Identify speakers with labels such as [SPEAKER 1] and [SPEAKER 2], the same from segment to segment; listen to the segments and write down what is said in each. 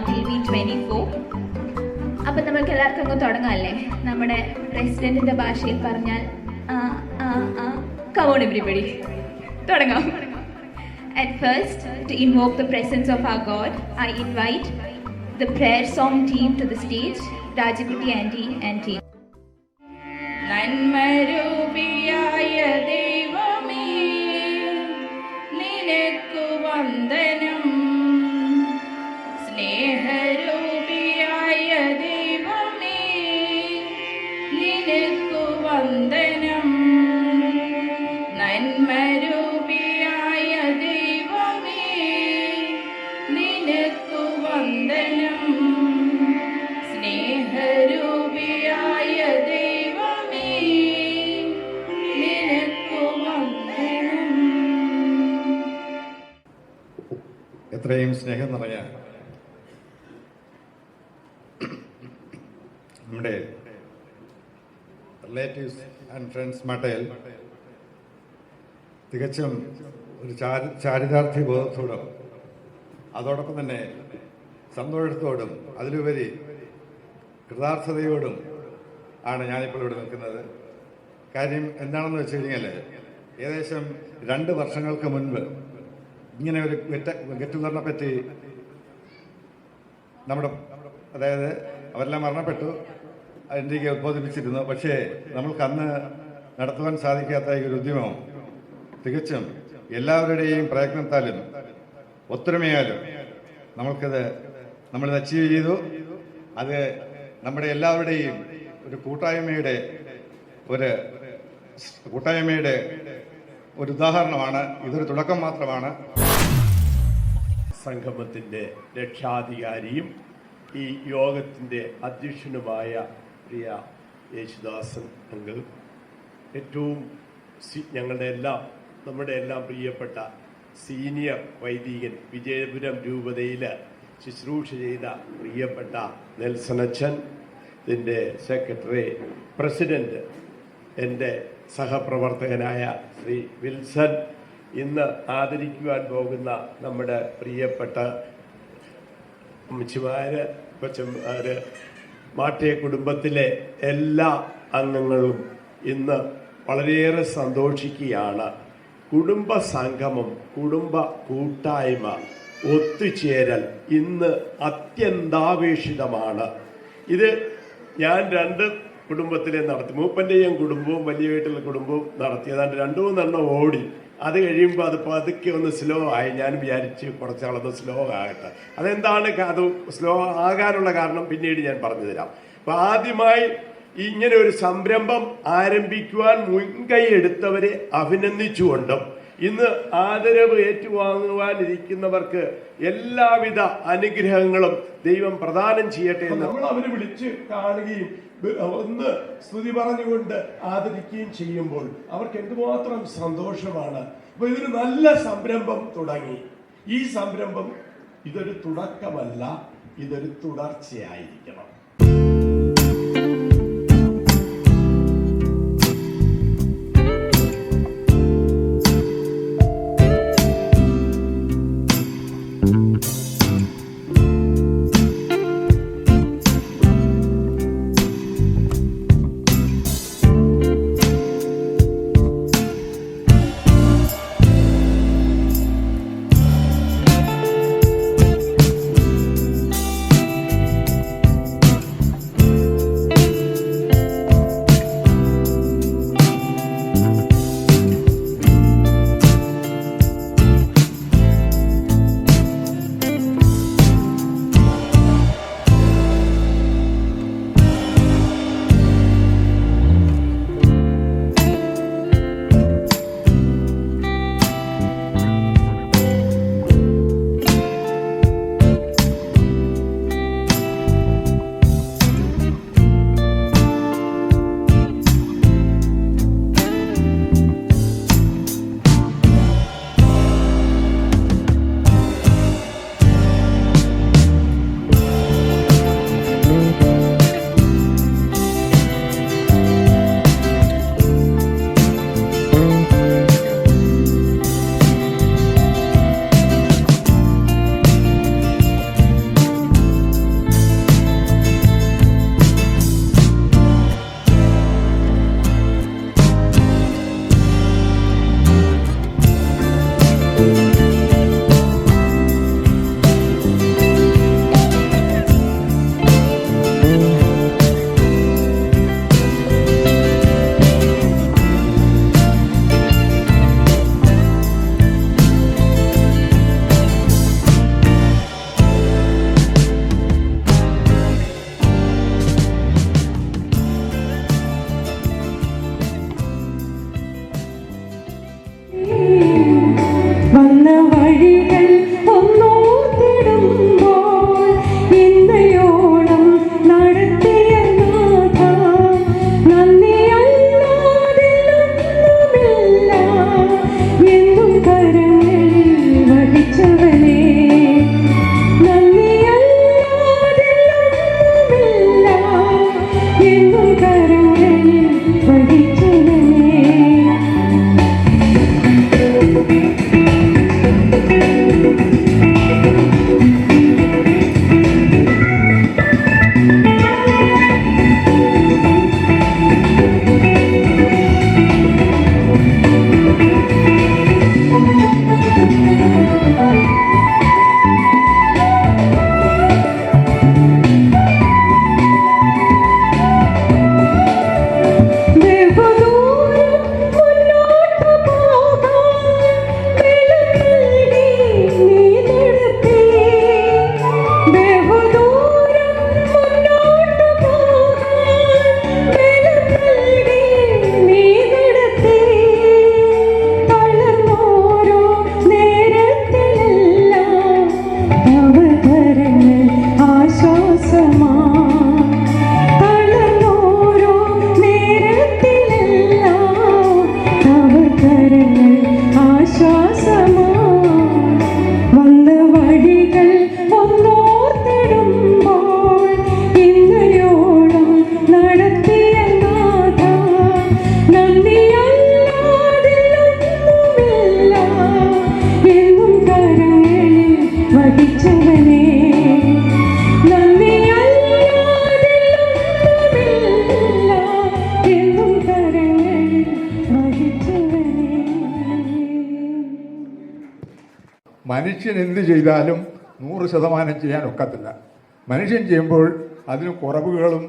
[SPEAKER 1] till we 24. അപ്പം നമ്മൾക്ക് എല്ലാവർക്കും അങ്ങ് തുടങ്ങാമല്ലേ? നമ്മുടെ പ്രസിഡന്റിന്റെ ഭാഷയിൽ പറഞ്ഞാൽ come on everybody, തുടങ്ങാം. At first, to invoke the presence of our God, I invite the prayer song team to the stage, Rajikutti Aunty and team.
[SPEAKER 2] നന്മരൂപിയായ ദൈവമേ, നിനക്കു വന്ദനം. സ്നേഹരൂപിയായ ദൈവമേ, നിനക്കു വന്ദനം. നന്മരൂപിയായ ദൈവമേ, നിനക്കു വന്ദനം. സ്നേഹരൂപിയായ ദൈവമേ, നിനക്കു വന്ദനം.
[SPEAKER 3] എത്രയും സ്നേഹം നിറഞ്ഞ നമ്മുടെ റിലേറ്റീവ്സ് ആൻഡ് ഫ്രണ്ട്സ് മട്ടയിൽ തികച്ചും ഒരു ചാരിതാർത്ഥ്യ ബോധത്തോടും അതോടൊപ്പം തന്നെ സന്തോഷത്തോടും അതിലുപരി കൃതാർത്ഥതയോടും ആണ് ഞാനിപ്പോൾ ഇവിടെ നിൽക്കുന്നത്. കാര്യം എന്താണെന്ന് വെച്ച് കഴിഞ്ഞാൽ ഏകദേശം 2 വർഷങ്ങൾക്ക് മുൻപ് ഇങ്ങനെ ഒരു ഗെറ്റ് ടുഗദറിനെ പറ്റി അതായത് അവരെല്ലാം മരണപ്പെട്ടു, എനിക്ക് ഉദ്ബോധിപ്പിച്ചിരുന്നു. പക്ഷേ നമ്മൾക്ക് അന്ന് നടത്തുവാൻ സാധിക്കാത്ത ഈ ഒരു ഉദ്യമം തികച്ചും എല്ലാവരുടെയും പ്രയത്നത്താലും ഒത്തൊരുമയാലും നമ്മളിത് അച്ചീവ് ചെയ്തു. അത് നമ്മുടെ എല്ലാവരുടെയും ഒരു കൂട്ടായ്മയുടെ ഒരു ഉദാഹരണമാണ്. ഇതൊരു തുടക്കം മാത്രമാണ്.
[SPEAKER 4] സംഗമത്തിൻ്റെ രക്ഷാധികാരിയും ഈ യോഗത്തിൻ്റെ അധ്യക്ഷനുമായ പ്രിയ യേശുദാസൻ അങ്കിൾ, ഏറ്റവും നമ്മുടെ എല്ലാം പ്രിയപ്പെട്ട സീനിയർ വൈദികൻ, വിജയപുരം രൂപതയിൽ ശുശ്രൂഷ ചെയ്ത പ്രിയപ്പെട്ട നെൽസണച്ചൻ, ഇതിൻ്റെ സെക്രട്ടറി, പ്രസിഡന്റ്, എൻ്റെ സഹപ്രവർത്തകനായ ശ്രീ വിൽസൺ, ഇന്ന് ആദരിക്കുവാൻ പോകുന്ന നമ്മുടെ പ്രിയപ്പെട്ട അമ്മച്ചിമാര്, കൊച്ചന്മാര്, മാട്ടേ കുടുംബത്തിലെ എല്ലാ അംഗങ്ങളും ഇന്ന് വളരെയേറെ സന്തോഷിക്കുകയാണ്. കുടുംബ സംഗമം, കുടുംബ കൂട്ടായ്മ, ഒത്തുചേരൽ ഇന്ന് അത്യന്താപേക്ഷിതമാണ്. ഇത് ഞാൻ 2 കുടുംബത്തിലെ നടത്തി, മൂപ്പൻ്റെയും കുടുംബവും വലിയ വീട്ടിലെ കുടുംബവും നടത്തി. ഏതാണ്ട് 2-3 ഓടി. അത് കഴിയുമ്പോൾ അത് പതുക്കെ ഒന്ന് സ്ലോ ആയി. ഞാൻ വിചാരിച്ച് കുറച്ചാളൊന്ന് സ്ലോ ആകട്ടെ. അതെന്താണ് അത് സ്ലോ ആകാനുള്ള കാരണം പിന്നീട് ഞാൻ പറഞ്ഞു തരാം. അപ്പം ആദ്യമായി ഇങ്ങനെ ഒരു സംരംഭം ആരംഭിക്കുവാൻ മുൻകൈ എടുത്തവരെ അഭിനന്ദിച്ചുകൊണ്ടും ഇന്ന് ആദരവ് ഏറ്റുവാങ്ങുവാനിരിക്കുന്നവർക്ക് എല്ലാവിധ അനുഗ്രഹങ്ങളും ദൈവം പ്രദാനം ചെയ്യട്ടെ എന്ന് നമ്മൾ അവരെ വിളിച്ച് കാണുകയും ഒന്ന് സ്തുതി പറഞ്ഞുകൊണ്ട് ആദരിക്കുകയും ചെയ്യുമ്പോൾ അവർക്ക് എന്തുമാത്രം സന്തോഷമാണ്. അപ്പൊ ഇതൊരു നല്ല സംരംഭം തുടങ്ങി. ഈ സംരംഭം ഇതൊരു തുടക്കമല്ല, ഇതൊരു തുടർച്ചയായിരിക്കണം.
[SPEAKER 5] മനുഷ്യൻ എന്ത് ചെയ്താലും 100% ചെയ്യാൻ ഒക്കത്തില്ല. മനുഷ്യൻ ചെയ്യുമ്പോൾ അതിന് കുറവുകളും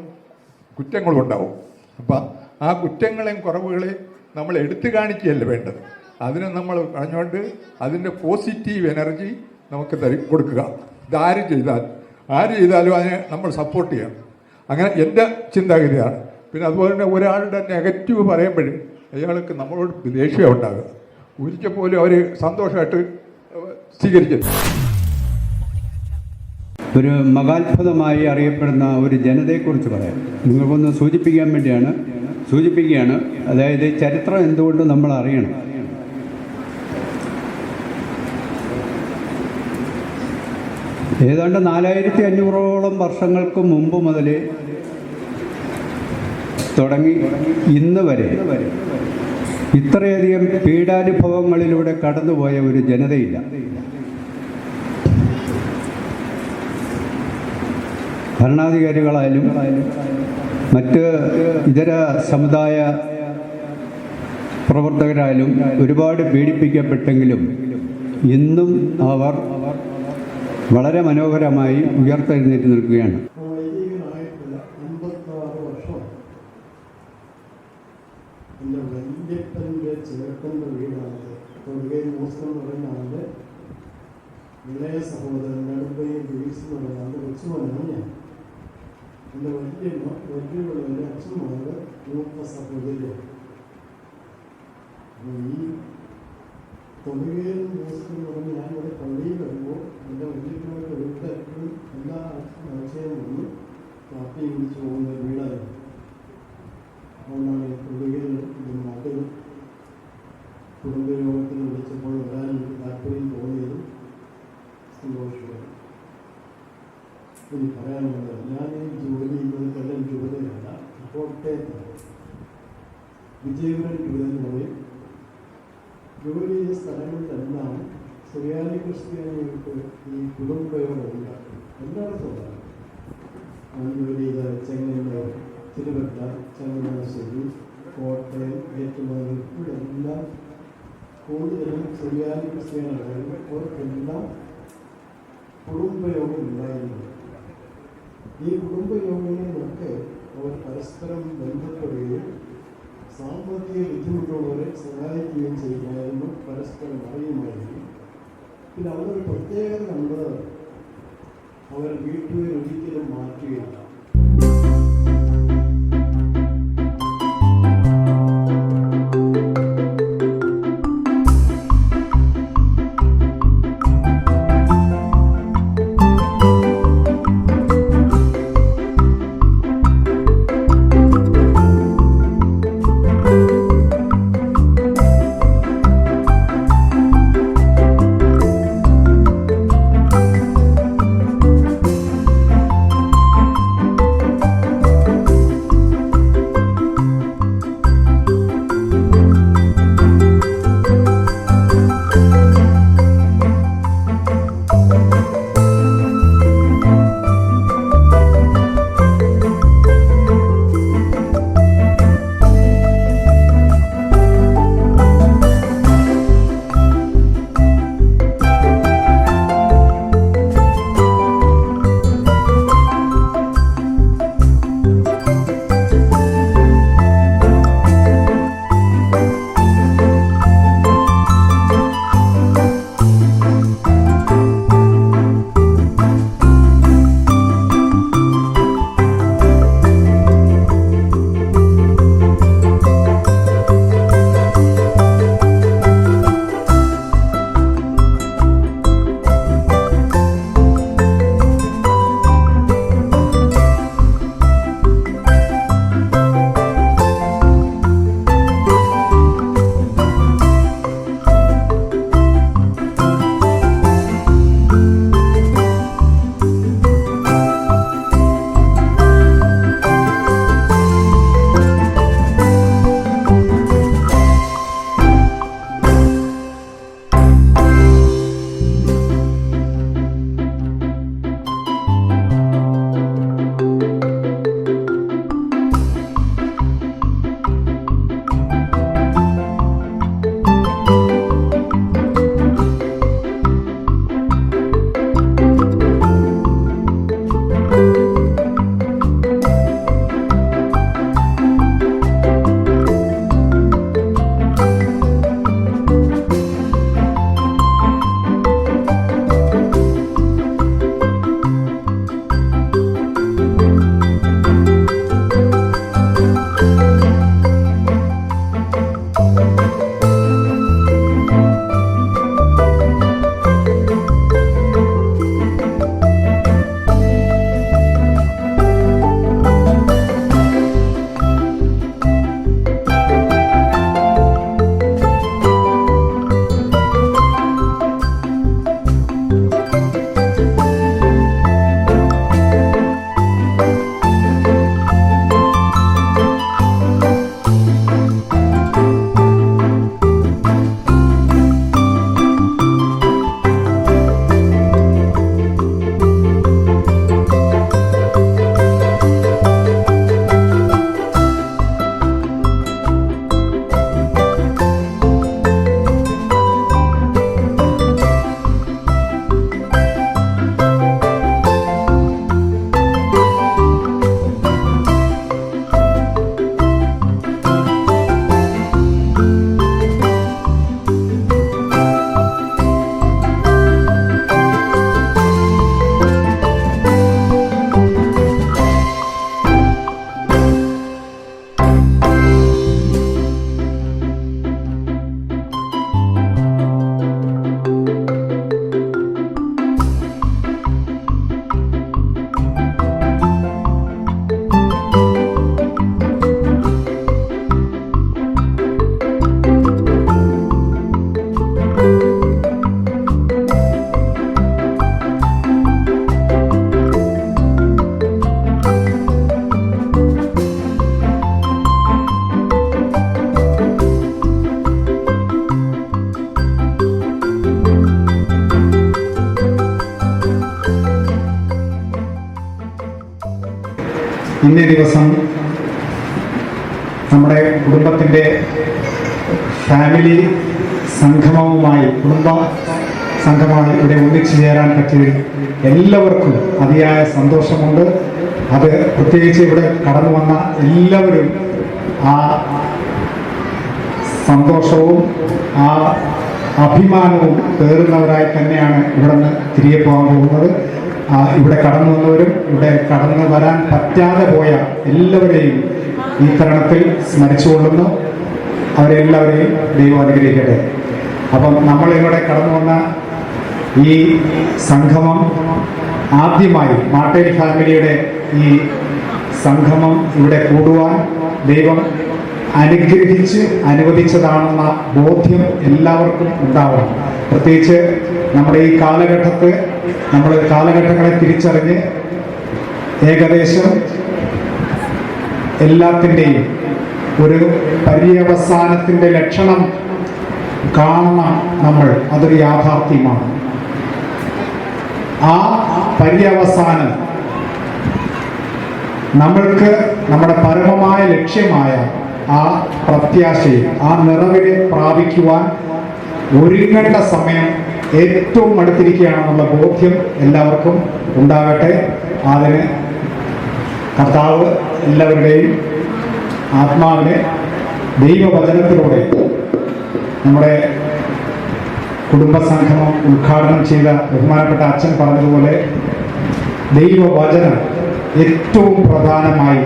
[SPEAKER 5] കുറ്റങ്ങളും ഉണ്ടാവും. അപ്പം ആ കുറ്റങ്ങളെയും കുറവുകളെയും നമ്മൾ എടുത്തു കാണിക്കുകയല്ല വേണ്ടത്. അതിന് നമ്മൾ പറഞ്ഞുകൊണ്ട് അതിൻ്റെ പോസിറ്റീവ് എനർജി നമുക്ക് കൊടുക്കുക. ഇതാര് ചെയ്താലും അതിനെ നമ്മൾ സപ്പോർട്ട് ചെയ്യണം. അങ്ങനെ എൻ്റെ ചിന്താഗതിയാണ്. പിന്നെ അതുപോലെ തന്നെ ഒരാളുടെ നെഗറ്റീവ് പറയുമ്പോഴും അയാൾക്ക് നമ്മളോട് ദേഷ്യം ഉണ്ടാകുക. ഒരിക്കൽ പോലും അവർ സന്തോഷമായിട്ട് സ്വീകരിക്കും.
[SPEAKER 6] ഒരു മഹാത്ഭുതമായി അറിയപ്പെടുന്ന ഒരു ജനതയെക്കുറിച്ച് പറയാം. നിങ്ങൾക്കൊന്ന് സൂചിപ്പിക്കുകയാണ്. അതായത് ചരിത്രം എന്തുകൊണ്ട് നമ്മൾ അറിയണം. ഏതാണ്ട് 4500ഓളം വർഷങ്ങൾക്ക് മുമ്പ് മുതൽ തുടങ്ങി ഇന്ന് വരെ ഇത്രയധികം പീഡാനുഭവങ്ങളിലൂടെ കടന്നുപോയ ഒരു ജനതയില്ല. ഭരണാധികാരികളായാലും മറ്റ് ഇതര സമുദായ പ്രവർത്തകരായാലും ഒരുപാട് പീഡിപ്പിക്കപ്പെട്ടെങ്കിലും ഇന്നും അവർ വളരെ മനോഹരമായി ഉയർത്തെഴുന്നേറ്റ് നിൽക്കുകയാണ്.
[SPEAKER 7] വൈദികനായിട്ടുള്ള 56 വർഷം എൻ്റെ വല്യപ്പൻ്റെ ചേട്ടൻ്റെ വീടാണ്. തൊടുകൈ മോസ്ക് എന്ന് പറയുന്ന ആളുടെ ഇളയ സഹോദരൻ നെടുമ്പൈ ഗ്രീസ് എന്ന് പറയുന്ന ആളുടെ കൊച്ചുമോനാണ് ഞാൻ. എൻ്റെ വലിയ എൻ്റെ അച്ഛന്മാരുടെ മൂത്ത സഹോദരിയാണ്. ഈ തൊടുകയിൽ മോസ്ക് എന്ന് പറഞ്ഞ് ഞാനിവിടെ പള്ളിയിൽ വരുമ്പോൾ എൻ്റെ വലിയപ്പനൊക്കെ വീട്ടിൽ എപ്പോഴും എല്ലാ ആഴ്ചയും വന്ന് കാപ്പി കുടിച്ച് പോകുന്ന വീടായിരുന്നു. അതുകൊണ്ടാണ് ഈ തൊടുകയിൽ നാട്ടിൽ കുടുംബയോഗത്തിന് വിളിച്ചപ്പോൾ വരാൻ എനിക്ക് താല്പര്യം തോന്നിയതും സന്തോഷമാണ്. ഇനി പറയാനുള്ളത്, ഞാൻ ഈ ജോലി ചെയ്യുന്നത് കൊല്ലം രൂപതയല്ല, കോട്ടയത്താണ്. വിജയപുരം രൂപതെന്ന് പറയും. ജോലി ചെയ്ത സ്ഥലങ്ങളിലെല്ലാം സുറിയാനി ക്രിസ്ത്യാനികൾക്ക് ഈ കുടുംബയോഗം ഉണ്ടാക്കും. എല്ലായിടത്തും ഉണ്ടാകും. ഞാൻ ജോലി ചെയ്ത ചെങ്ങന്നൂർ, തിരുവല്ല, ചങ്ങനാശ്ശേരി, കോട്ടയം, ഏറ്റുമാനൂർ, ഇവിടെ എല്ലാം കൂടുതലും സുറിയാനി ക്രിസ്ത്യാനികളായിരുന്നു. അവർക്കെല്ലാം കുടുംബയോഗം ഉണ്ടായിരുന്നു. ഈ കുടുംബയോഗങ്ങളിലൊക്കെ അവർ പരസ്പരം ബന്ധപ്പെടുകയും സാമ്പത്തിക ബുദ്ധിമുട്ടുള്ളവരെ സഹായിക്കുകയും ചെയ്യുമായിരുന്നു, പരസ്പരം അറിയുമായിരുന്നു. പിന്നെ അവരൊരു പ്രത്യേകത കണ്ടത് അവർ വീട്ടുകാർ ഒരിക്കലും മാറ്റുകയില്ല.
[SPEAKER 8] ഇന്നേ ദിവസം നമ്മുടെ കുടുംബത്തിൻ്റെ ഫാമിലി സംഗമവുമായി കുടുംബ സംഘമായി ഇവിടെ ഒന്നിച്ചു ചേരാൻ പറ്റിയതിൽ എല്ലാവർക്കും അതിയായ സന്തോഷമുണ്ട്. അത് പ്രത്യേകിച്ച് ഇവിടെ കടന്നു വന്ന എല്ലാവരും ആ സന്തോഷവും ആ അഭിമാനവും പേറുന്നവരായി തന്നെയാണ് ഇവിടെ നിന്ന് തിരികെ പോകാൻ പോകുന്നത്. ഇവിടെ കടന്നു വന്നവരും ഇവിടെ കടന്നു വരാൻ പറ്റാതെ പോയ എല്ലാവരെയും ഈ തരുണത്തിൽ സ്മരിച്ചുകൊള്ളുന്നു. അവരെല്ലാവരെയും ദൈവം അനുഗ്രഹിക്കട്ടെ. അപ്പം നമ്മളിവിടെ കടന്നു വന്ന ഈ സംഗമം ആദ്യമായി മാട്ടേൽ ഫാമിലിയുടെ ഈ സംഗമം ഇവിടെ കൂടുവാൻ ദൈവം അനുഗ്രഹിച്ച് അനുവദിച്ചതാണെന്ന ബോധ്യം എല്ലാവർക്കും ഉണ്ടാവണം. പ്രത്യേകിച്ച് നമ്മുടെ ഈ കാലഘട്ടങ്ങളെ തിരിച്ചറിഞ്ഞ് ഏകദേശം എല്ലാത്തിൻ്റെയും ഒരു പര്യവസാനത്തിൻ്റെ ലക്ഷണം കാണുന്ന അതൊരു യാഥാർത്ഥ്യമാണ്. ആ പര്യവസാനം നമ്മൾക്ക് നമ്മുടെ പരമമായ ലക്ഷ്യമായ ആ പ്രത്യാശയെ ആ നിറവിനെ പ്രാപിക്കുവാൻ ഒരുങ്ങേണ്ട സമയം ഏറ്റവും അടുത്തിരിക്കുകയാണെന്നുള്ള ബോധ്യം എല്ലാവർക്കും ഉണ്ടാകട്ടെ. അതിന് കർത്താവ് എല്ലാവരുടെയും ആത്മാവിനെ ദൈവവചനത്തിലൂടെ നമ്മുടെ കുടുംബസംഗമം ഉദ്ഘാടനം ചെയ്ത ബഹുമാനപ്പെട്ട അച്ഛൻ പറഞ്ഞതുപോലെ ദൈവവചനം ഏറ്റവും പ്രധാനമായി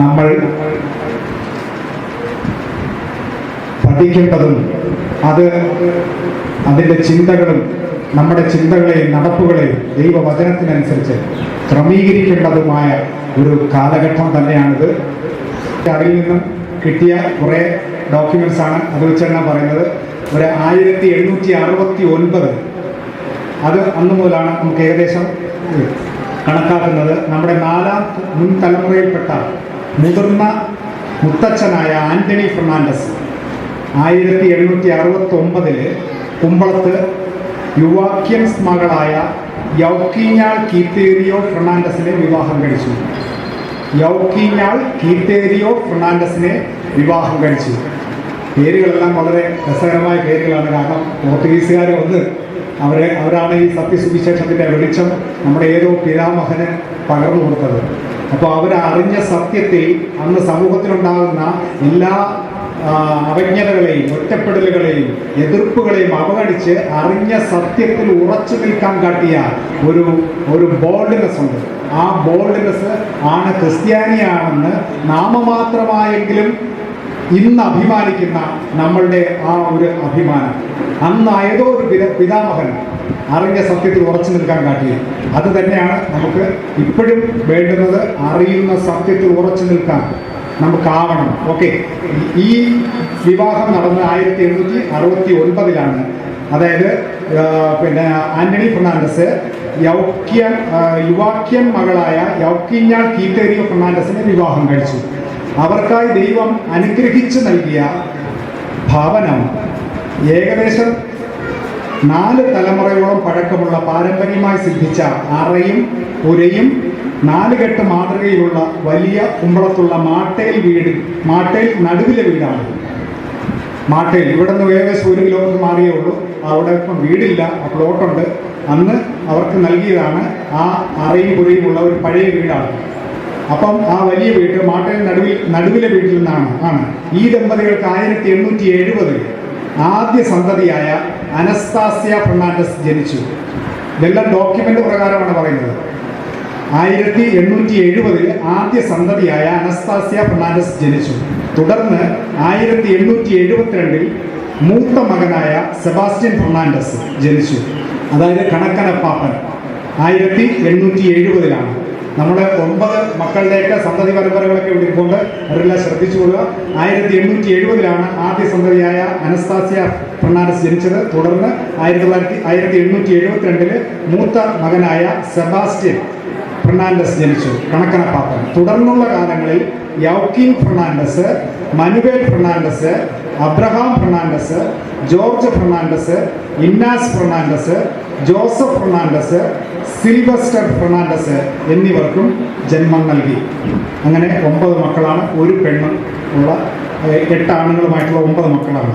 [SPEAKER 8] നമ്മൾ പഠിക്കേണ്ടതും അതിൻ്റെ ചിന്തകളും നമ്മുടെ ചിന്തകളെയും നടപ്പുകളെയും ദൈവവചനത്തിനനുസരിച്ച് ക്രമീകരിക്കേണ്ടതുമായ ഒരു കാലഘട്ടം തന്നെയാണിത്. അതിൽ നിന്നും കിട്ടിയ കുറേ ഡോക്യുമെന്റ്സ് ആണ് അത് വെച്ചാണ് പറയുന്നത്. ഒരു 1869 അത് അന്ന് മുതലാണ് നമുക്ക് ഏകദേശം കണക്കാക്കുന്നത്. നമ്മുടെ 4ാം മുൻ തലമുറയിൽപ്പെട്ട മുതിർന്ന മുത്തച്ഛനായ ആന്റണി ഫെർണാണ്ടസ് 1869 കുമ്പളത്ത് യുവാക്യൻസ് മകളായ യൗക്കീഞ്ഞാൾ കീത്തേരിയോ ഫെർണാണ്ടസിനെ വിവാഹം കഴിച്ചു. പേരുകളെല്ലാം വളരെ രസകരമായ പേരുകളാണ്. കാരണം പോർച്ചുഗീസുകാർ അവരാണ് ഈ സത്യസുവിശേഷത്തിൻ്റെ വെളിച്ചം നമ്മുടെ ഏതോ പിതാമഹന് പകർന്നു കൊടുത്തത്. അപ്പോൾ അവരറിഞ്ഞ സത്യത്തിൽ അന്ന് സമൂഹത്തിലുണ്ടാകുന്ന എല്ലാ അവജ്ഞതകളെയും ഒറ്റപ്പെടലുകളെയും എതിർപ്പുകളെയും അവഗണിച്ച് അറിഞ്ഞ സത്യത്തിൽ ഉറച്ചു നിൽക്കാൻ കാട്ടിയ ഒരു ബോൾഡ്നെസ് ഉണ്ട്. ആ ബോൾഡ്നെസ് ആണ് ക്രിസ്ത്യാനിയാണെന്ന് നാമമാത്രമായെങ്കിലും ഇന്ന് അഭിമാനിക്കുന്ന നമ്മളുടെ ആ ഒരു അഭിമാനം. അന്ന് ഏതോ ഒരു പിതാമഹൻ അറിഞ്ഞ സത്യത്തിൽ ഉറച്ചു നിൽക്കാൻ കാട്ടിയത് അത് തന്നെയാണ് നമുക്ക് ഇപ്പോഴും വേണ്ടുന്നത്. അറിയുന്ന സത്യത്തിൽ ഉറച്ചു നിൽക്കാൻ നമുക്കാവണം. ഓക്കെ, ഈ വിവാഹം നടന്ന 1869 അതായത് ആന്റണി ഫെർണാണ്ടസ് യുവാക്യൻ മകളായ യൗക്കീഞ്ഞാൾ കീത്തേരിയോ ഫെർണാണ്ടസിനെ വിവാഹം കഴിച്ചു. അവർക്കായി ദൈവം അനുഗ്രഹിച്ചു നൽകിയ ഭവനം ഏകദേശം 4 തലമുറയോളം പഴക്കമുള്ള പാരമ്പര്യമായി സിദ്ധിച്ച അറയും പുരയും 4 കെട്ട് മാതൃകയിലുള്ള വലിയ കുമ്പളത്തുള്ള മാട്ടേൽ നടുവിലെ വീടാണ്. മാട്ടേൽ ഇവിടെ നിന്ന് ഏകദേശം 1 കിലോമീറ്റർ മാറിയേ ഉള്ളൂ. അവിടെ ഇപ്പം വീടില്ല, പ്ലോട്ടുണ്ട്. അന്ന് അവർക്ക് നൽകിയതാണ് ആ അറയും പുരയും ഉള്ള ഒരു പഴയ വീടാണ്. അപ്പം ആ വലിയ വീട് മാട്ടേൽ നടുവിലെ വീട്ടിൽ നിന്നാണ് ഈ ദമ്പതികൾക്ക് 1870 ആദ്യ സന്തതിയായ അനസ്താസ്യ ഫെർണാണ്ടസ് ജനിച്ചു. ഇതെല്ലാം ഡോക്യുമെന്റ് പ്രകാരമാണ് പറയുന്നത്. 1870 ആദ്യ സന്തതിയായ അനസ്താസ്യ ഫെർണാണ്ടസ് ജനിച്ചു. തുടർന്ന് 1872 മൂത്ത മകനായ സെബാസ്റ്റ്യൻ ഫെർണാണ്ടസ് ജനിച്ചു. അതായത് കണക്കനപ്പാപ്പൻ 1870 നമ്മുടെ 9 മക്കളുടെയൊക്കെ സന്തതി പരമ്പരകളൊക്കെ ഇവിടെ ഇരിക്കൊണ്ട് അവരെല്ലാം ശ്രദ്ധിച്ചുകൊള്ളുക. 1870 ആദ്യ സന്തതിയായ അനസ്താസ്യ ഫെർണാണ്ടസ് ജനിച്ചത്. തുടർന്ന് 1872 മൂത്ത മകനായ സെബാസ്റ്റ്യൻ ഫെർണാണ്ടസ് ജനിച്ചു, കണക്കനപ്പാപ്പൻ. തുടർന്നുള്ള കാലങ്ങളിൽ യൗക്കീൻ ഫെർണാണ്ടസ്, മനുവേൽ ഫെർണാണ്ടസ്, അബ്രഹാം ഫെർണാണ്ടസ്, ജോർജ് ഫെർണാണ്ടസ്, ഇന്നാസ് ഫെർണാണ്ടസ്, ജോസഫ് ഫെർണാണ്ടസ്, സിൽവസ്റ്റർ ഫെർണാണ്ടസ് എന്നിവർക്കും ജന്മം നൽകി. അങ്ങനെ 9 മക്കളാണ്, ഒരു പെണ്ണും ഉള്ള 8 ആണുങ്ങളുമായിട്ടുള്ള 9 മക്കളാണ്.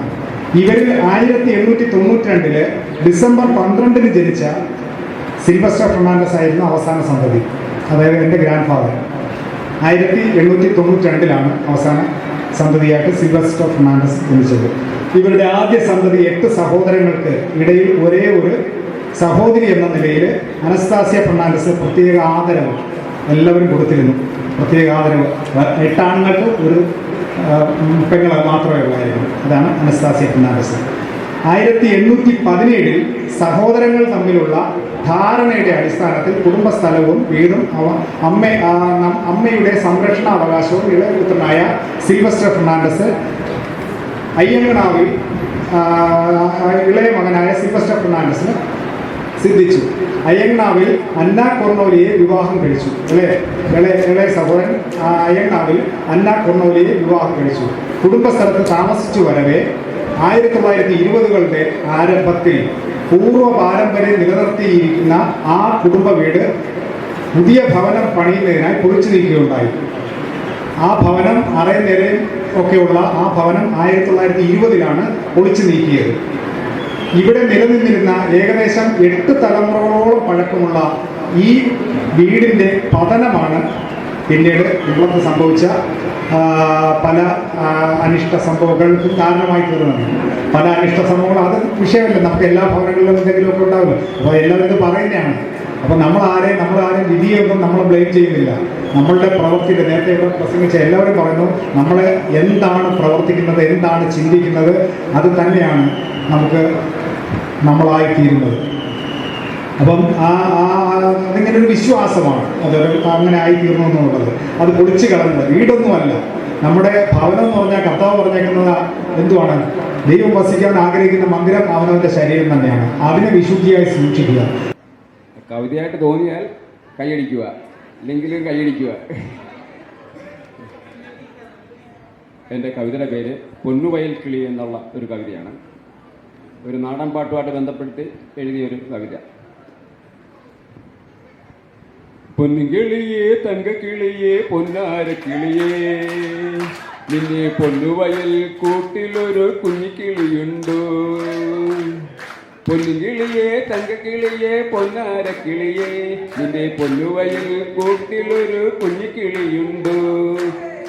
[SPEAKER 8] ഇവരിൽ 1892 ഡിസംബർ 12 ജനിച്ച സിൽവസ്റ്റർ ഫെർണാണ്ടസ് ആയിരുന്നു അവസാന സന്തതി, അതായത് എൻ്റെ ഗ്രാൻഡ് ഫാദർ. 1892 അവസാന സന്തതിയായിട്ട് സിൽവസ്റ്റർ ഫെർണാണ്ടസ് ജനിച്ചത്. ഇവരുടെ ആദ്യ സന്തതി 8 സഹോദരങ്ങൾക്ക് ഇടയിൽ ഒരേ ഒരു സഹോദരി എന്ന നിലയിൽ അനസ്താസിയ ഫെർണാണ്ടസ് പ്രത്യേക ആദരവ് എല്ലാവരും കൊടുത്തിരുന്നു. പ്രത്യേക ആദരവ് 8 ആണുങ്ങൾക്ക് ഒരു പെങ്ങൾ മാത്രമേ ഉള്ളായിരുന്നു. അതാണ് അനസ്താസിയ ഫെർണാണ്ടസ്. 1817 സഹോദരങ്ങൾ തമ്മിലുള്ള ധാരണയുടെ അടിസ്ഥാനത്തിൽ കുടുംബസ്ഥലവും വീടും അമ്മയുടെ സംരക്ഷണാവകാശവും ഇളയപുത്രനായ സിൽവസ്റ്റർ ഫെർണാണ്ടസ് അയ്യങ്കനാവിൽ ഇളയ മകനായ സിൽവസ്റ്റർ ഫെർണാണ്ടസിന് സിദ്ധിച്ചു. അയ്യങ്കനാവിൽ അന്ന കൊർണോലിയെ വിവാഹം കഴിച്ചു. ഇളയ സഹോദരൻ അയ്യങ്കനാവിൽ അന്ന കൊർണോലിയെ വിവാഹം കഴിച്ചു. കുടുംബസ്ഥലത്ത് താമസിച്ചു വരവേ 1920കളുടെ ആരംഭത്തിൽ പൂർവ്വ പാരമ്പര്യം നിലനിർത്തിയിരിക്കുന്ന ആ കുടുംബ വീട് പുതിയ ഭവനം പണിയുന്നതിനായി പൊളിച്ചു നീക്കുകയുണ്ടായി. ആ ഭവനം അറയും നിലയും ഒക്കെയുള്ള ആ ഭവനം 1920ലാണ് പൊളിച്ചു നീക്കിയത്. ഇവിടെ നിലനിന്നിരുന്ന ഏകദേശം 8 തലമുറകളോളം പഴക്കമുള്ള ഈ വീടിൻ്റെ പതനമാണ് പിന്നീട് കേരളത്തിൽ സംഭവിച്ച പല അനിഷ്ട സംഭവങ്ങൾക്കും കാരണമായി തീർന്നത്. പല അനിഷ്ട സംഭവങ്ങൾ അത് വിഷയമല്ല, നമുക്ക് എല്ലാ ഭവനങ്ങളിലും എന്തെങ്കിലുമൊക്കെ ഉണ്ടാവില്ല. അപ്പോൾ എല്ലാവരും ഇത് പറയുന്നതാണ്. അപ്പോൾ നമ്മളാരെയും വിധിയൊന്നും നമ്മൾ ബ്ലെയിം ചെയ്യുന്നില്ല. നമ്മളുടെ പ്രവൃത്തിയുടെ നേരത്തെ ഇവിടെ പ്രസംഗിച്ച എല്ലാവരും പറയുന്നു, നമ്മൾ എന്താണ് പ്രവർത്തിക്കുന്നത്, എന്താണ് ചിന്തിക്കുന്നത്, അത് തന്നെയാണ് നമുക്ക് നമ്മളായിത്തീരുന്നത്. അപ്പം അതിങ്ങനെ ഒരു വിശ്വാസമാണ്, അതൊരു അങ്ങനെ ആയിത്തീർന്നു എന്നുള്ളത്. അത് പൊളിച്ചു കളഞ്ഞത് വീടൊന്നുമല്ല. നമ്മുടെ ഭവനം എന്ന് പറഞ്ഞാൽ കർത്താവ് പറഞ്ഞേക്കുന്നത് എന്തുവാണ്? ദൈവം വസിക്കാൻ ആഗ്രഹിക്കുന്ന മന്ദിരം അവനവൻ്റെ ശരീരം തന്നെയാണ്. അതിനെ വിശുദ്ധിയായി സൂക്ഷിക്കുക.
[SPEAKER 9] കവിതയായിട്ട് തോന്നിയാൽ കൈയടിക്കുക, ഇല്ലെങ്കിലും കൈയടിക്കുക. എൻ്റെ കവിതയുടെ പേര് പൊന്നുവയൽ കിളി എന്നുള്ള ഒരു കവിതയാണ്. ഒരു നാടൻ പാട്ടുമായിട്ട് ബന്ധപ്പെടുത്തി എഴുതിയൊരു കവിത. പൊന്നുകിളിയേ തങ്കക്കിളിയേ പൊന്നാര കിളിയേ, നിന്നെ പൊന്നുവയൽ കൂട്ടിലൊരു കുഞ്ഞിക്കിളിയുണ്ടോ? പൊന്നുകിളിയേ തങ്കക്കിളിയേ പൊന്നാര കിളിയേ, നിന്റെ പൊന്നുവയൽ കൂട്ടിലൊരു കുഞ്ഞിക്കിളിയുണ്ടോ?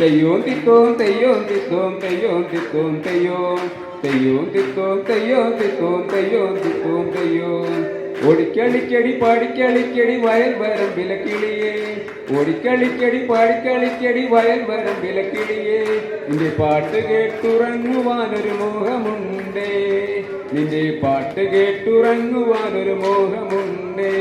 [SPEAKER 9] തെയ്യോം തിത്തോം തെയ്യോം തിത്തോം തെയ്യോം തിത്തോം തെയ്യോം തെയ്യോം തിത്തോം തെയ്യോം തിത്തോം തെയ്യോം തിത്തോം തെയ്യോം. ഓടിക്കളിക്കടി പാടിക്കളിക്കടി വയൽ വരമ്പിലെ കിളിയേ, ഓടിക്കളിക്കടി പാടിക്കളിക്കടി വയൽ വരമ്പിലെ കിളിയേ, നിന്റെ പാട്ട് കേട്ടുറങ്ങുവാനൊരു മോഹമുണ്ടേ, നിന്റെ പാട്ട് കേട്ടുറങ്ങുവാനൊരു മോഹമുണ്ടേ.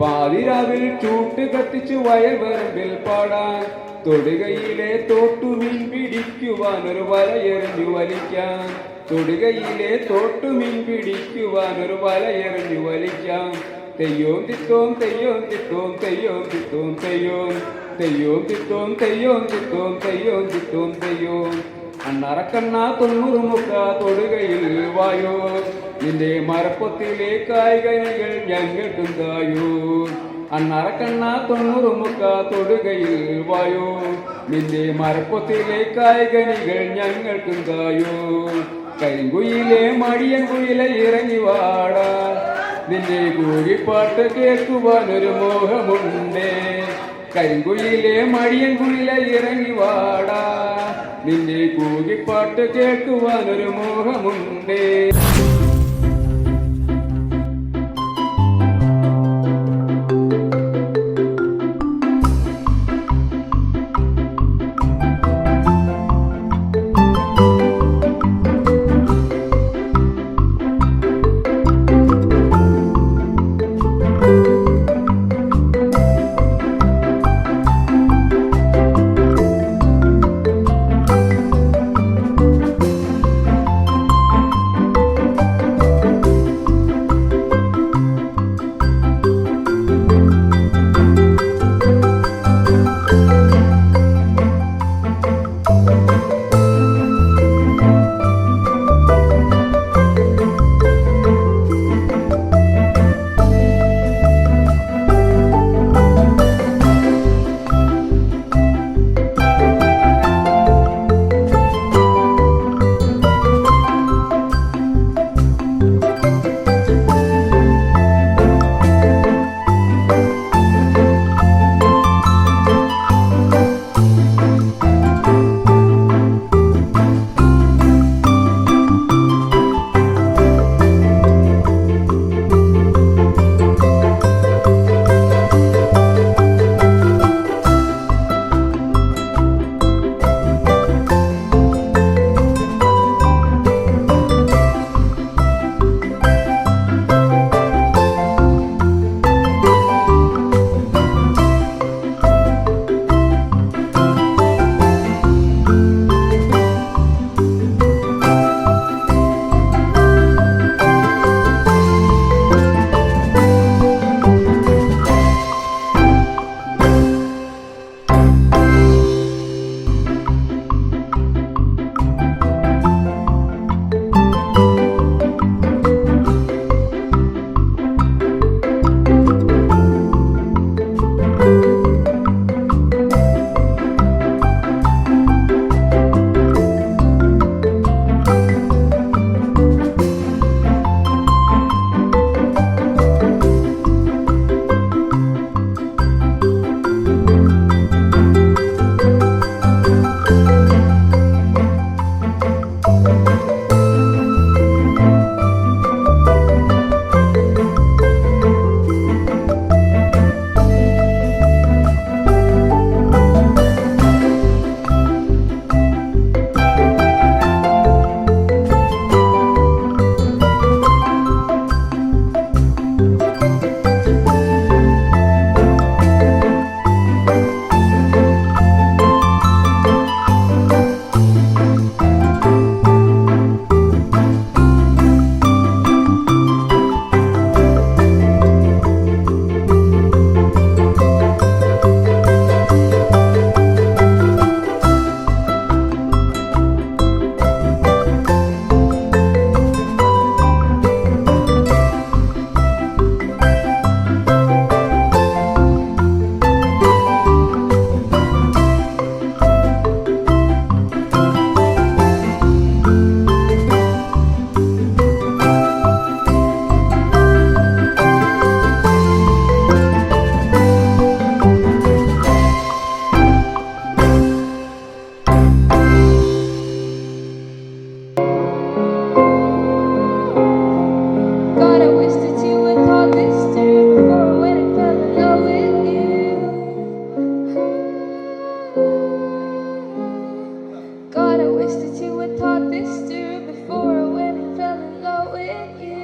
[SPEAKER 9] പാതിരാവിൽ ചൂട്ട് കത്തിച്ചു വയൽ വരമ്പിൽ പാടാൻ, തൊടുകയിലെ തോട്ടുമീൻ പിടിക്കുവാനൊരു വലയെറിഞ്ഞു വലിക്കാൻ, തൊടുകയിലെ തോട്ടുമീൻ പിടിക്കുവാനൊരു വലയെറിഞ്ഞു വലിക്കാം. തെയ്യോം തിത്തോം തെയ്യോം തിത്തോം തെയ്യോം തിത്തോം തെയ്യോം തെയ്യോം തിത്തോം തെയ്യോം തിത്തോം തെയ്യോം തിത്തോം തെയ്യോം. അണ്ണറക്കണ്ണ 90 മുക്ക തൊടുകയിൽ വായോ, നിന്റെ മരപ്പൊത്തിലെ കായ്കനികൾ ഞങ്ങൾക്കും തായോ. അണ്ണറക്കണ്ണ 90 മുക്ക തൊടുകയിൽ വായോ, നിന്റെ മരപ്പൊത്തിലെ കായ്കനികൾ ഞങ്ങൾക്കും തായോ. കരിങ്കുയിലെ മടിയൻകുയിലെ ഇറങ്ങി വാടാ, നിന്റെ കൂകിപ്പാട്ട് കേൾക്കുവാനൊരു മോഹമുണ്ടേ. കരിങ്കുയിലെ മടിയൻകുയിലെ ഇറങ്ങി വാടാ, നിന്റെ കൂകിപ്പാട്ട് കേൾക്കുവാനൊരു മോഹമുണ്ടേ.
[SPEAKER 2] this too before when I fell in love with you.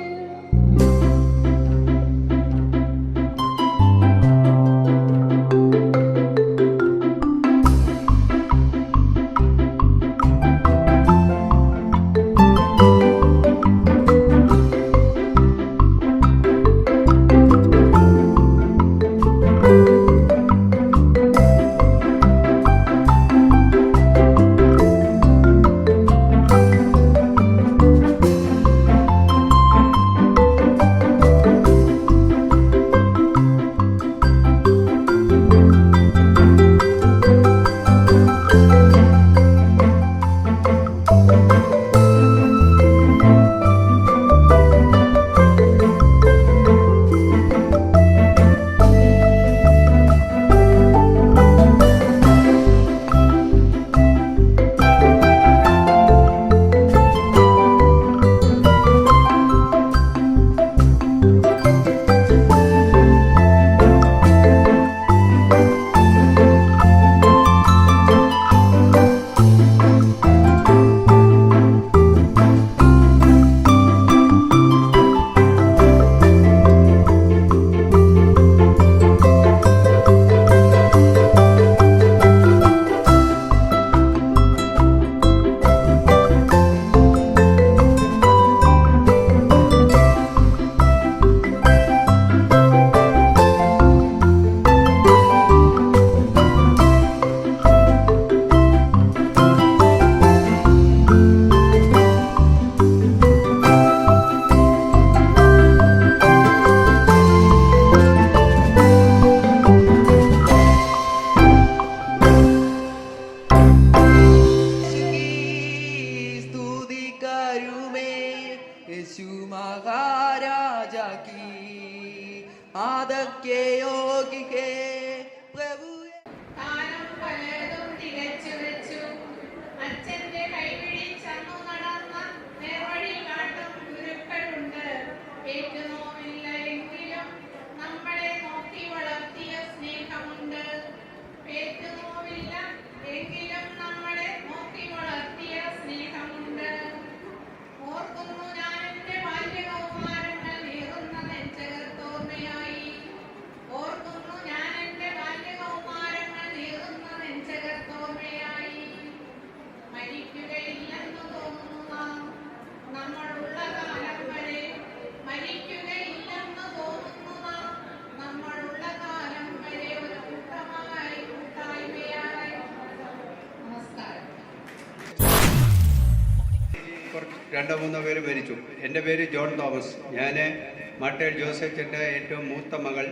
[SPEAKER 10] രണ്ടോ മൂന്നോ പേര് മരിച്ചു. എൻ്റെ പേര് ജോൺ തോമസ്. ഞാൻ മാട്ടേൽ ജോസഫിൻ്റെ ഏറ്റവും മൂത്ത മകൾ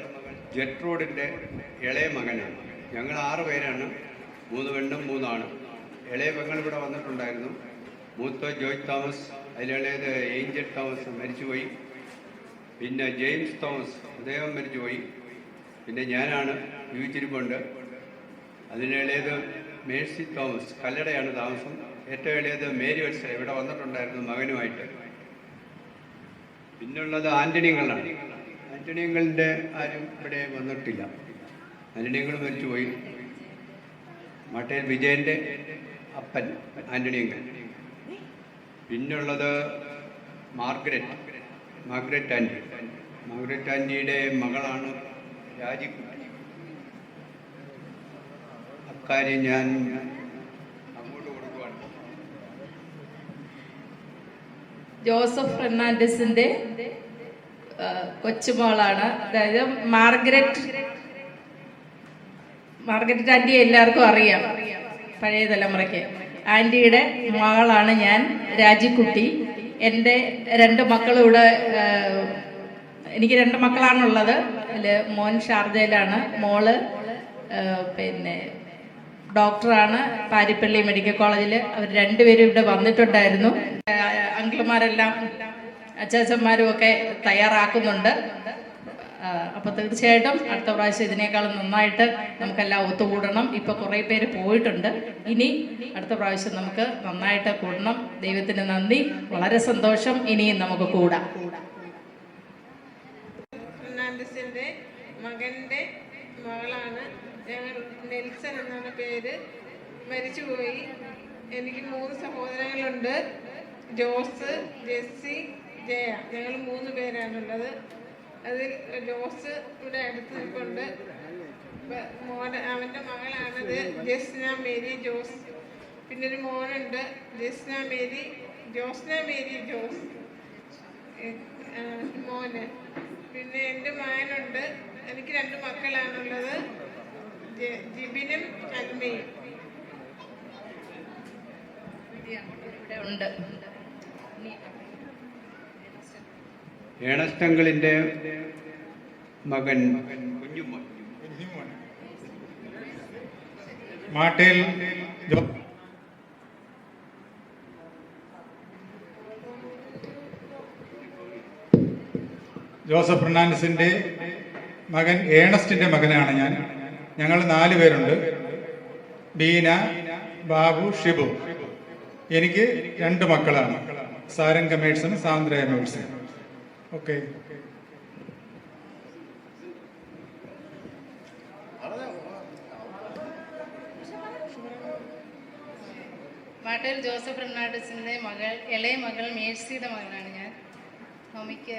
[SPEAKER 10] ജെട്രൂഡിൻ്റെ ഇളയ മകനാണ്. ഞങ്ങൾ 6 പേരാണ്, 3 പെണ്ണും 3 ആണും. ഇളയ പെങ്ങൾ ഇവിടെ വന്നിട്ടുണ്ടായിരുന്നു. മൂത്ത ജോയ് തോമസ്, അതിലിളയത് ഏഞ്ചൽ തോമസ് മരിച്ചുപോയി. പിന്നെ ജെയിംസ് തോമസ്, അദ്ദേഹം മരിച്ചുപോയി. പിന്നെ ഞാനാണ്, ജീവിച്ചിരിപ്പുണ്ട്. അതിനിളയത് മേഴ്സി തോമസ്, കല്ലടയാണ് താമസം. ഏറ്റവും ഇളയത് മേരി വത്സല, ഇവിടെ വന്നിട്ടുണ്ടായിരുന്നു മകനുമായിട്ട്. പിന്നുള്ളത് ആൻ്റണികളാണ്. ആൻ്റണികളുടെ ആരും ഇവിടെ വന്നിട്ടില്ല. ആൻ്റണികൾ മരിച്ചുപോയി. മാട്ടേൽ വിജയൻ്റെ അപ്പൻ ആൻ്റണികൾ. പിന്നുള്ളത് മാർഗ്രറ്റ് ആൻ്റി. മാർഗ്രറ്റ് ആൻ്റിയുടെ മകളാണ് രാജിക്കുട്ടി. അക്കാര്യം ഞാൻ അങ്ങോട്ട് കൊടുക്കുകയാണ്.
[SPEAKER 2] ജോസഫ് ഫെർണാണ്ടസിന്റെ കൊച്ചുമോളാണ്. അതായത് മാർഗരറ്റ് ആൻറ്റി എല്ലാവർക്കും അറിയാം, പഴയ തലമുറയ്ക്ക്. ആൻറ്റിയുടെ മകളാണ് ഞാൻ, രാജിക്കുട്ടി. എൻ്റെ 2 മക്കളും ഇവിടെ, എനിക്ക് 2 മക്കളാണുള്ളത്. അതിൽ മോൻ ഷാർജയിലാണ്, മോള് പിന്നെ ഡോക്ടറാണ് പാരിപ്പള്ളി മെഡിക്കൽ കോളേജിൽ. അവർ 2 പേരും ഇവിടെ വന്നിട്ടുണ്ടായിരുന്നു. അങ്കിളുമാരെല്ലാം അച്ചാച്ചന്മാരും ഒക്കെ തയ്യാറാക്കുന്നുണ്ട്. അപ്പോൾ തീർച്ചയായിട്ടും അടുത്ത പ്രാവശ്യം ഇതിനേക്കാളും നന്നായിട്ട് നമുക്കെല്ലാം ഒത്തുകൂടണം. ഇപ്പോൾ കുറേ പേര് പോയിട്ടുണ്ട്. ഇനി അടുത്ത പ്രാവശ്യം നമുക്ക് നന്നായിട്ട് കൂടണം. ദൈവത്തിന് നന്ദി, വളരെ സന്തോഷം. ഇനിയും നമുക്ക് കൂടാം.
[SPEAKER 11] ഫെർണാണ്ടസിന്റെ മകന്റെ മകളാണ് ഞങ്ങൾ. നെൽസൺ എന്നാണ് പേര്. മരിച്ചുപോയി. എനിക്ക് 3 സഹോദരങ്ങളുണ്ട്. ജോസ്, ജെസ്സി, ജയ. ഞങ്ങൾ 3 പേരാണുള്ളത്. അതിൽ ജോസ് ഇവിടെ അടുത്ത് നിൽപ്പുണ്ട്. അവൻ്റെ മകളാണിത്, ജസ്ന മേരി ജോസ്. പിന്നെ ഒരു മോനുണ്ട്, ജസ്ന മേരി ജോസ് മോന്. പിന്നെ എൻ്റെ മകനുണ്ട്. എനിക്ക് 2 മക്കളാണുള്ളത്, ജിബിനും അൽമയും.
[SPEAKER 2] ഇവിടെ ഉണ്ട്.
[SPEAKER 10] ഏണസ്റ്റങ്കിളിൻ്റെ മകൻ കുഞ്ഞുമോൻ.
[SPEAKER 8] മാട്ടേൽ ജോസഫ് ഫെർണാണ്ടസിൻ്റെ മകൻ ഏണസ്റ്റിൻ്റെ മകനാണ് ഞാൻ. ഞങ്ങൾ 4 പേരുണ്ട്, ബീന, ബാബു, ഷിബു. എനിക്ക് 2 മക്കളാണ്, സാരംഗ മേഴ്സൺ, സാന്ദ്രയ മേഴ്സൺ. ഓക്കെ.
[SPEAKER 2] മാട്ടേൽ ജോസഫ് ഫെർണാണ്ടസിൻ്റെ ഇളയ മകൾ മേഴ്സിയുടെ മകളാണ് ഞാൻ. മമ്മിക്ക്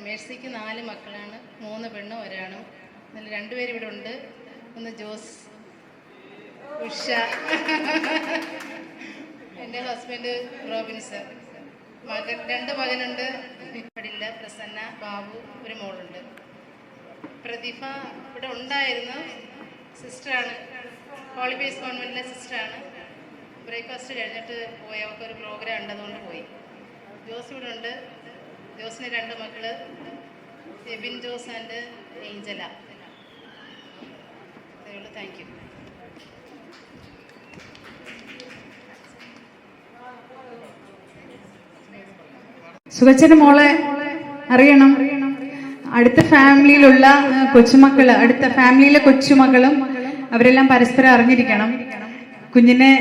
[SPEAKER 2] മേഴ്സിക്ക് 4 മക്കളാണ്, 3 പെണ്ണും 1 ആണും. അതിൽ 2 പേര് ഇവിടെ ഉണ്ട്. ഒന്ന് ജോസ്, ഉഷ, എൻ്റെ ഹസ്ബൻഡ് റോബിൻസൺ. 2 മകനുണ്ട്, ഇവിടില്ല. പ്രസന്ന, ബാബു, ഒരു മോളുണ്ട്. പ്രതിഭ ഇവിടെ ഉണ്ടായിരുന്നു, സിസ്റ്ററാണ്, ഹോളിബേസ് കോൺവെൻറ്റിലെ സിസ്റ്ററാണ്. ബ്രേക്ക്ഫാസ്റ്റ് കഴിഞ്ഞിട്ട് പോയി, അവർക്കൊരു പ്രോഗ്രാം ഉണ്ടതുകൊണ്ട് പോയി. ജോസ് ഇവിടെ ഉണ്ട്. ജോസിന് 2 മക്കള്, Ebin Jose and Angela. Thank you.
[SPEAKER 12] സുഖച്ചന് മോളെ അറിയണം. അടുത്ത ഫാമിലിയിലുള്ള കൊച്ചുമക്കള്, അടുത്ത ഫാമിലിയിലെ കൊച്ചുമക്കളും അവരെല്ലാം പരസ്പരം അറിഞ്ഞിരിക്കണം. കുഞ്ഞിനെ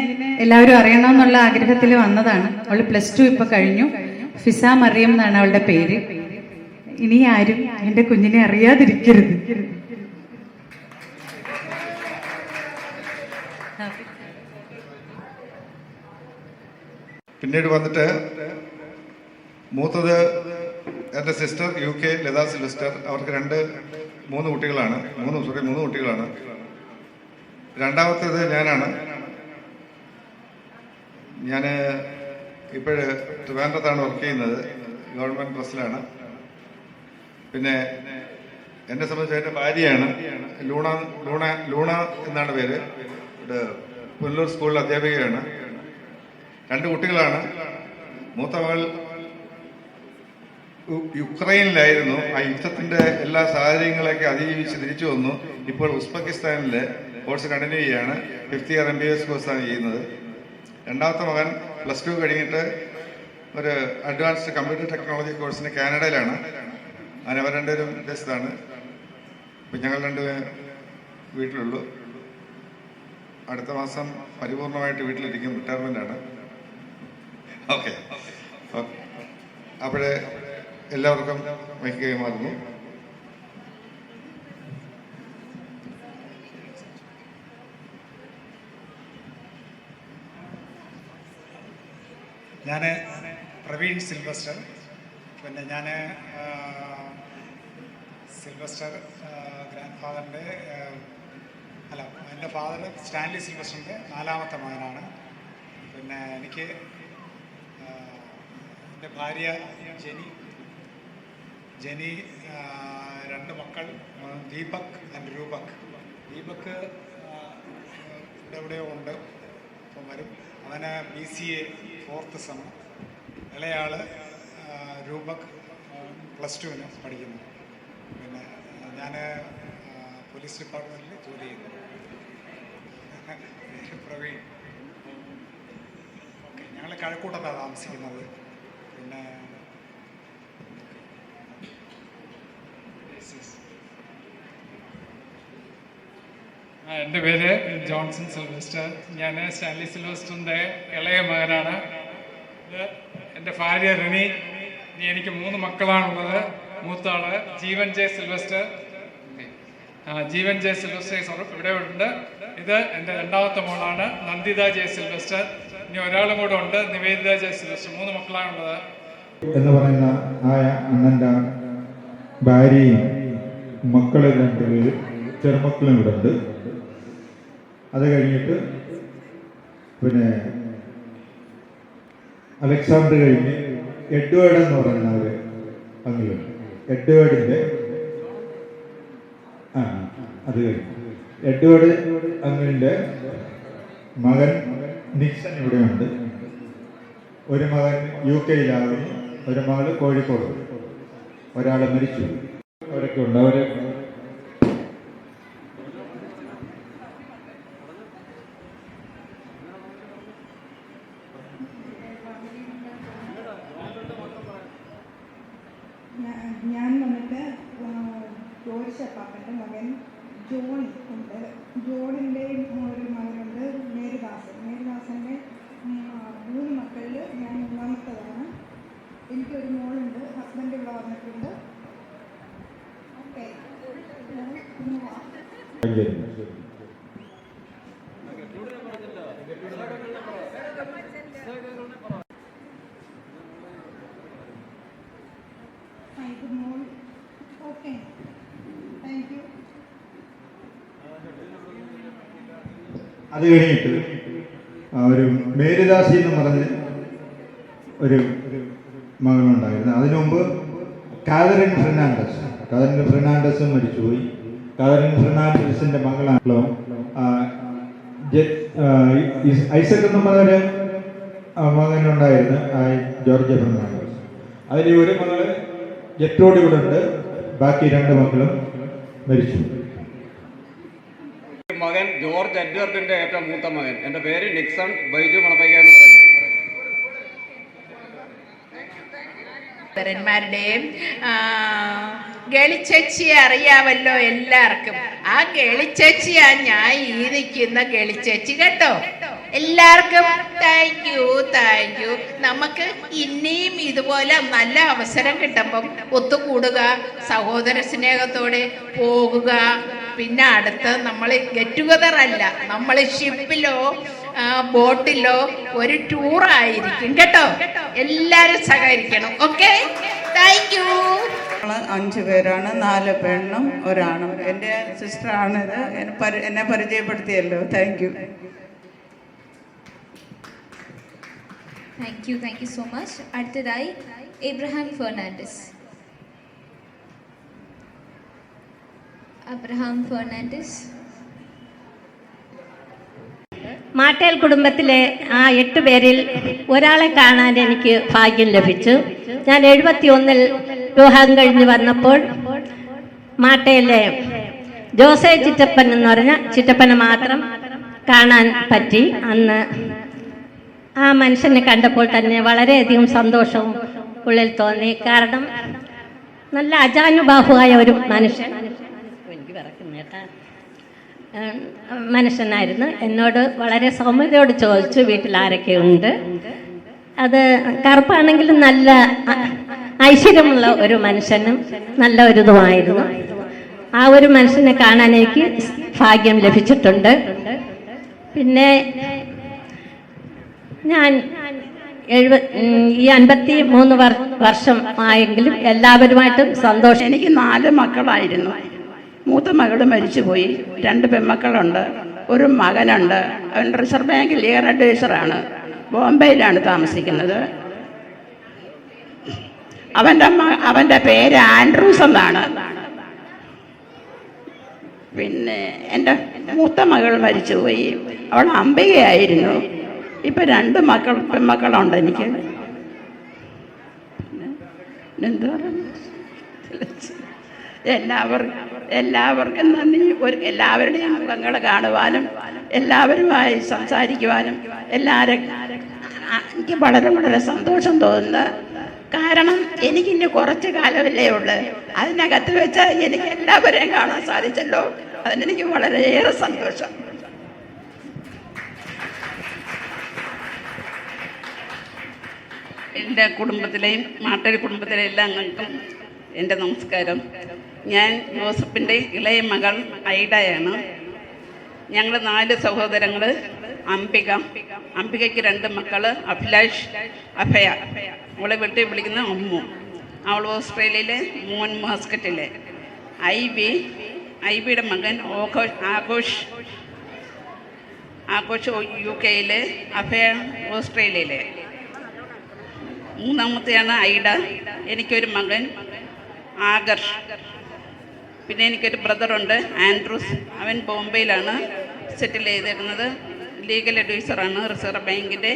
[SPEAKER 12] എല്ലാവരും അറിയണമെന്നുള്ള ആഗ്രഹത്തിൽ വന്നതാണ്. അവൾ +2 ഇപ്പൊ കഴിഞ്ഞു. ഫിസ മറിയം എന്നാണ് അവളുടെ പേര്. ഇനി ആരും എന്റെ കുഞ്ഞിനെ അറിയാതിരിക്കരുത്.
[SPEAKER 3] പിന്നീട് വന്നിട്ട് മൂത്തത് എൻ്റെ സിസ്റ്റർ UK ലതാ സിൽവസ്റ്റർ. അവർക്ക് 3 കുട്ടികളാണ്. 3 കുട്ടികളാണ്. രണ്ടാമത്തേത് ഞാനാണ്. ഞാൻ ഇപ്പോഴ് ട്രിവാൻഡ്രത്താണ് വർക്ക് ചെയ്യുന്നത്, ഗവൺമെൻറ് പ്രസ്സിലാണ്. പിന്നെ എന്നെ സംബന്ധിച്ച് എൻ്റെ ഭാര്യയാണ്, ലൂണ എന്നാണ് പേര്. ഇവിടെ പുല്ലൂർ സ്കൂളിൽ അധ്യാപികയാണ്. 2 കുട്ടികളാണ്. മൂത്ത മകൾ യുക്രൈനിലായിരുന്നു. ആ യുദ്ധത്തിന്റെ എല്ലാ സാഹചര്യങ്ങളൊക്കെ അതിജീവിച്ച് തിരിച്ചു വന്നു. ഇപ്പോൾ ഉസ്ബെക്കിസ്ഥാനിൽ കോഴ്സ് കണ്ടിന്യൂ ചെയ്യുകയാണ്. 5th ഇയർ MBBS കോഴ്സാണ് ചെയ്യുന്നത്. രണ്ടാമത്തെ മകൻ +2 കഴിഞ്ഞിട്ട് ഒരു അഡ്വാൻസ്ഡ് കമ്പ്യൂട്ടർ ടെക്നോളജി കോഴ്സിന് കാനഡയിലാണ്. അങ്ങനെ അവർ 2 പേരും വിദേശത്താണ്. ഇപ്പം ഞങ്ങൾ 2 വീട്ടിലുള്ളൂ. അടുത്ത മാസം പരിപൂർണമായിട്ട് വീട്ടിലിരിക്കും. റിട്ടയർമെൻ്റ് ആണ്. ഓക്കെ. അപ്പോഴേ എല്ലാവർക്കും മൈക്ക് കൈമാറുന്നു.
[SPEAKER 8] ഞാൻ പ്രവീൺ സിൽവസ്റ്റർ. പിന്നെ ഞാൻ സിൽവസ്റ്റർ ഗ്രാൻഡ് ഫാദറിൻ്റെ എൻ്റെ ഫാദർ സ്റ്റാൻലി സിൽവസ്റ്ററിൻ്റെ 4ാമത്തെ മകനാണ്. പിന്നെ എനിക്ക് എൻ്റെ ഭാര്യ ജെനി 2 മക്കൾ, ദീപക് ആൻഡ് രൂപക്. ദീപക് ഇവിടെ എവിടെയോ ഉണ്ട്, ഇപ്പം വരും. അവന് BCA 4th സെം. ഇളയാള് രൂപക് +2 പഠിക്കുന്നു. പിന്നെ ഞാൻ പോലീസ് ഡിപ്പാർട്ട്മെൻറ്റിൽ ജോലി ചെയ്യുന്നു. പ്രവീൺ. ഓക്കെ. ഞങ്ങൾ കഴക്കൂട്ടത്താണ് താമസിക്കുന്നത്. പിന്നെ
[SPEAKER 13] എൻ്റെ പേര് ജോൺസൺ സിൽവസ്റ്റർ. ഞാൻ സ്റ്റാൻലി സിൽവസ്റ്ററിൻ്റെ ഇളയ മകനാണ്. ഇത് എൻ്റെ ഭാര്യ റിനി. എനിക്ക് 3 മക്കളാണുള്ളത്. മൂത്താള് ജീവൻ ജെ സിൽവസ്റ്റർ. ജീവൻ ജെ സിൽവസ്റ്റർ ഇവിടെ ഉണ്ട്. ഇത് എൻ്റെ 2ാമത്തെ മോളാണ്, നന്ദിത ജെ സിൽവസ്റ്റർ. ഇനി ഒരാളും കൂടെ ഉണ്ട്, നിവേദിത ജയസിലസ്റ്റർ. 3 മക്കളാണുള്ളത്.
[SPEAKER 8] എന്ന് പറയുന്ന ആ അണ്ണൻ്റെ ഭാര്യയും മക്കളും 2 പേര് ചെറുമക്കളും ഇവിടെ ഉണ്ട്. അത് കഴിഞ്ഞിട്ട് പിന്നെ അലക്സാണ്ടർ കഴിഞ്ഞ് എഡ്വേർഡ് എന്ന് പറയുന്ന ഒരു അങ്കിളുണ്ട്. എഡ്വേർഡിൻ്റെ അത് കഴിഞ്ഞു എഡ്വേർഡ് അങ്കിളിൻ്റെ മകൻ നിക്സൺ ഇവിടെയുണ്ട്. ഒരു മകൻ UK-ലാകുന്നു, ഒരു മകള് കോഴിക്കോട്, ഒരാൾ മരിച്ചു. അവരൊക്കെ ഉണ്ട്. അവർ
[SPEAKER 14] ഞാൻ വന്നിട്ട് ജോർജ് അപ്പാപ്പൻ്റെ മകൻ ജോൺ ഉണ്ട്. ജോണിൻ്റെ ഒരു മകനുണ്ട് മേരിദാസൻ. മേരിദാസൻ്റെ 3 മക്കളിൽ ഞാൻ 3ാമത്തതാണ്. എനിക്കൊരു മോളുണ്ട്. ഹസ്ബൻഡ് ഇവിടെ വന്നിട്ടുണ്ട്. Okay, okay, thank you.
[SPEAKER 8] അത് കഴിഞ്ഞിട്ട് ഒരു മേരിദാസി എന്ന് പറഞ്ഞ് ഒരു മകളുണ്ടായിരുന്നു. അതിനു മുമ്പ് കാതറിൻ ഫെർണാണ്ടസും മരിച്ചുപോയി. കാതറിൻ ഫെർണാണ്ടസിൻ്റെ മകളാണല്ലോ ഐസക് എന്ന് പറഞ്ഞൊരു മകനുണ്ടായിരുന്നു, ജോർജ് ഫെർണാണ്ടസ്. അതിൽ ഒരു മകള് ജെട്രോഡ് ഇവിടെ ഉണ്ട്. ബാക്കി 2 മക്കളും മരിച്ചു.
[SPEAKER 9] മകൻ ജോർജ് എഡ്വേർഡിന്റെ ഏറ്റവും മൂത്ത മകൻ. എൻ്റെ പേര് നിക്സൺ ബൈജു മണപ്പയ്യ എന്ന് പറയും.
[SPEAKER 11] ന്മാരുടെയും ഗളിച്ചേച്ചിയെ അറിയാമല്ലോ എല്ലാവർക്കും. ആ ഗളിച്ചേച്ചിയാ ഞാൻ ഈ നിൽക്കുന്ന ഗളിച്ചേച്ചി കേട്ടോ. എല്ലാവർക്കും താങ്ക് യു. നമുക്ക് ഇനിയും ഇതുപോലെ നല്ല അവസരം കിട്ടുമ്പം ഒത്തുകൂടുക, സഹോദര സ്നേഹത്തോടെ പോകുക. പിന്നെ അടുത്ത് നമ്മൾ ഗെറ്റ് ടുഗദർ അല്ല, നമ്മൾ ഷിപ്പിലോ ബോട്ടിലോ ഒരു ടൂറായിരിക്കും കേട്ടോ. എല്ലാവരും സഹകരിക്കണം. Okay, thank you.
[SPEAKER 15] 5 പേരാണ്, 4 പെണ്ണും 1 ആണും. എൻ്റെ സിസ്റ്ററാണിത്. എന്നെ പരിചയപ്പെടുത്തിയല്ലോ. Thank you.
[SPEAKER 1] Thank you so much. അടുത്തതായി എബ്രഹാം ഫെർണാണ്ടസ്.
[SPEAKER 16] മാട്ടേൽ കുടുംബത്തിലെ ആ 8 പേരിൽ ഒരാളെ കാണാൻ എനിക്ക് ഭാഗ്യം ലഭിച്ചു. ഞാൻ 71-ൽ വിവാഹം കഴിഞ്ഞ് വന്നപ്പോൾ മാട്ടയിലെ ജോസേ ചിറ്റപ്പൻ എന്ന് പറഞ്ഞ ചിറ്റപ്പനെ മാത്രം കാണാൻ പറ്റി. അന്ന് ആ മനുഷ്യനെ കണ്ടപ്പോൾ തന്നെ വളരെയധികം സന്തോഷവും ഉള്ളിൽ തോന്നി. കാരണം നല്ല അജാനുബാഹുവായ ഒരു മനുഷ്യനായിരുന്നു. എന്നോട് വളരെ സൗമ്യതയോട് ചോദിച്ചു വീട്ടിൽ ആരൊക്കെയുണ്ട്. അത് കറുപ്പാണെങ്കിലും നല്ല ഐശ്വര്യമുള്ള ഒരു മനുഷ്യനും നല്ല ഒരു ഇതുമായിരുന്നു. ആ ഒരു മനുഷ്യനെ കാണാൻ എനിക്ക് ഭാഗ്യം ലഭിച്ചിട്ടുണ്ട്. പിന്നെ ഞാൻ 53 വർഷം ആയെങ്കിലും എല്ലാവരുമായിട്ടും സന്തോഷം.
[SPEAKER 15] എനിക്ക് 4 മക്കളായിരുന്നു. മൂത്ത മകൾ മരിച്ചുപോയി. 2 പെൺമക്കളുണ്ട്, ഒരു മകനുണ്ട്. അവൻ റിസർവ് ബാങ്കിൽ ഇയർ അഡ്വൈസറാണ്. ബോംബെയിലാണ് താമസിക്കുന്നത്. അവൻ്റെ പേര് ആൻഡ്രൂസ് എന്നാണ്. പിന്നെ എൻ്റെ മൂത്ത മകൾ മരിച്ചുപോയി. അവൾ അംബികയായിരുന്നു. ഇപ്പം 2 പെൺമക്കളുണ്ട് എനിക്ക്. എന്താ എല്ലാവർക്കും നന്ദി. എല്ലാവരുടെയും മുഖങ്ങൾ കാണുവാനും എല്ലാവരുമായി സംസാരിക്കുവാനും എനിക്ക് വളരെ വളരെ സന്തോഷം തോന്നുന്നു. കാരണം എനിക്കിനി കുറച്ച് കാലമല്ലേ ഉള്ളു. അതിനകത്ത് വെച്ച് എനിക്ക് എല്ലാവരെയും കാണാൻ സാധിച്ചല്ലോ. അതിനെനിക്ക് വളരെയേറെ സന്തോഷം. എൻ്റെ കുടുംബത്തിലെയും മാട്ടൽ കുടുംബത്തിലെ എല്ലാ അംഗങ്ങൾക്കും എൻ്റെ നമസ്കാരം. ഞാൻ ജോസഫിൻ്റെ ഇളയ മകൾ ഐഡയാണ്. ഞങ്ങൾ 4 സഹോദരങ്ങൾ അംബികയ്ക്ക് 2 മക്കൾ, അഭിലാഷ്, അഭയ. അവളെ വീട്ടിൽ വിളിക്കുന്ന അമ്മു. അവൾ ഓസ്ട്രേലിയയിലെ മോൻ മാസ്കറ്റിലെ. ഐബിയുടെ മകൻ ആഘോഷ് UK-യിലെ, അഭയ ഓസ്ട്രേലിയയിലെ. 3-മത്തെയാണ് ഐഡ. എനിക്കൊരു മകൻ ആകർഷ്. പിന്നെ എനിക്കൊരു ബ്രദറുണ്ട് ആൻഡ്രൂസ്. അവൻ ബോംബെയിലാണ് സെറ്റിൽ ചെയ്തിരുന്നത്. ലീഗൽ അഡ്വൈസറാണ് റിസർവ് ബാങ്കിൻ്റെ.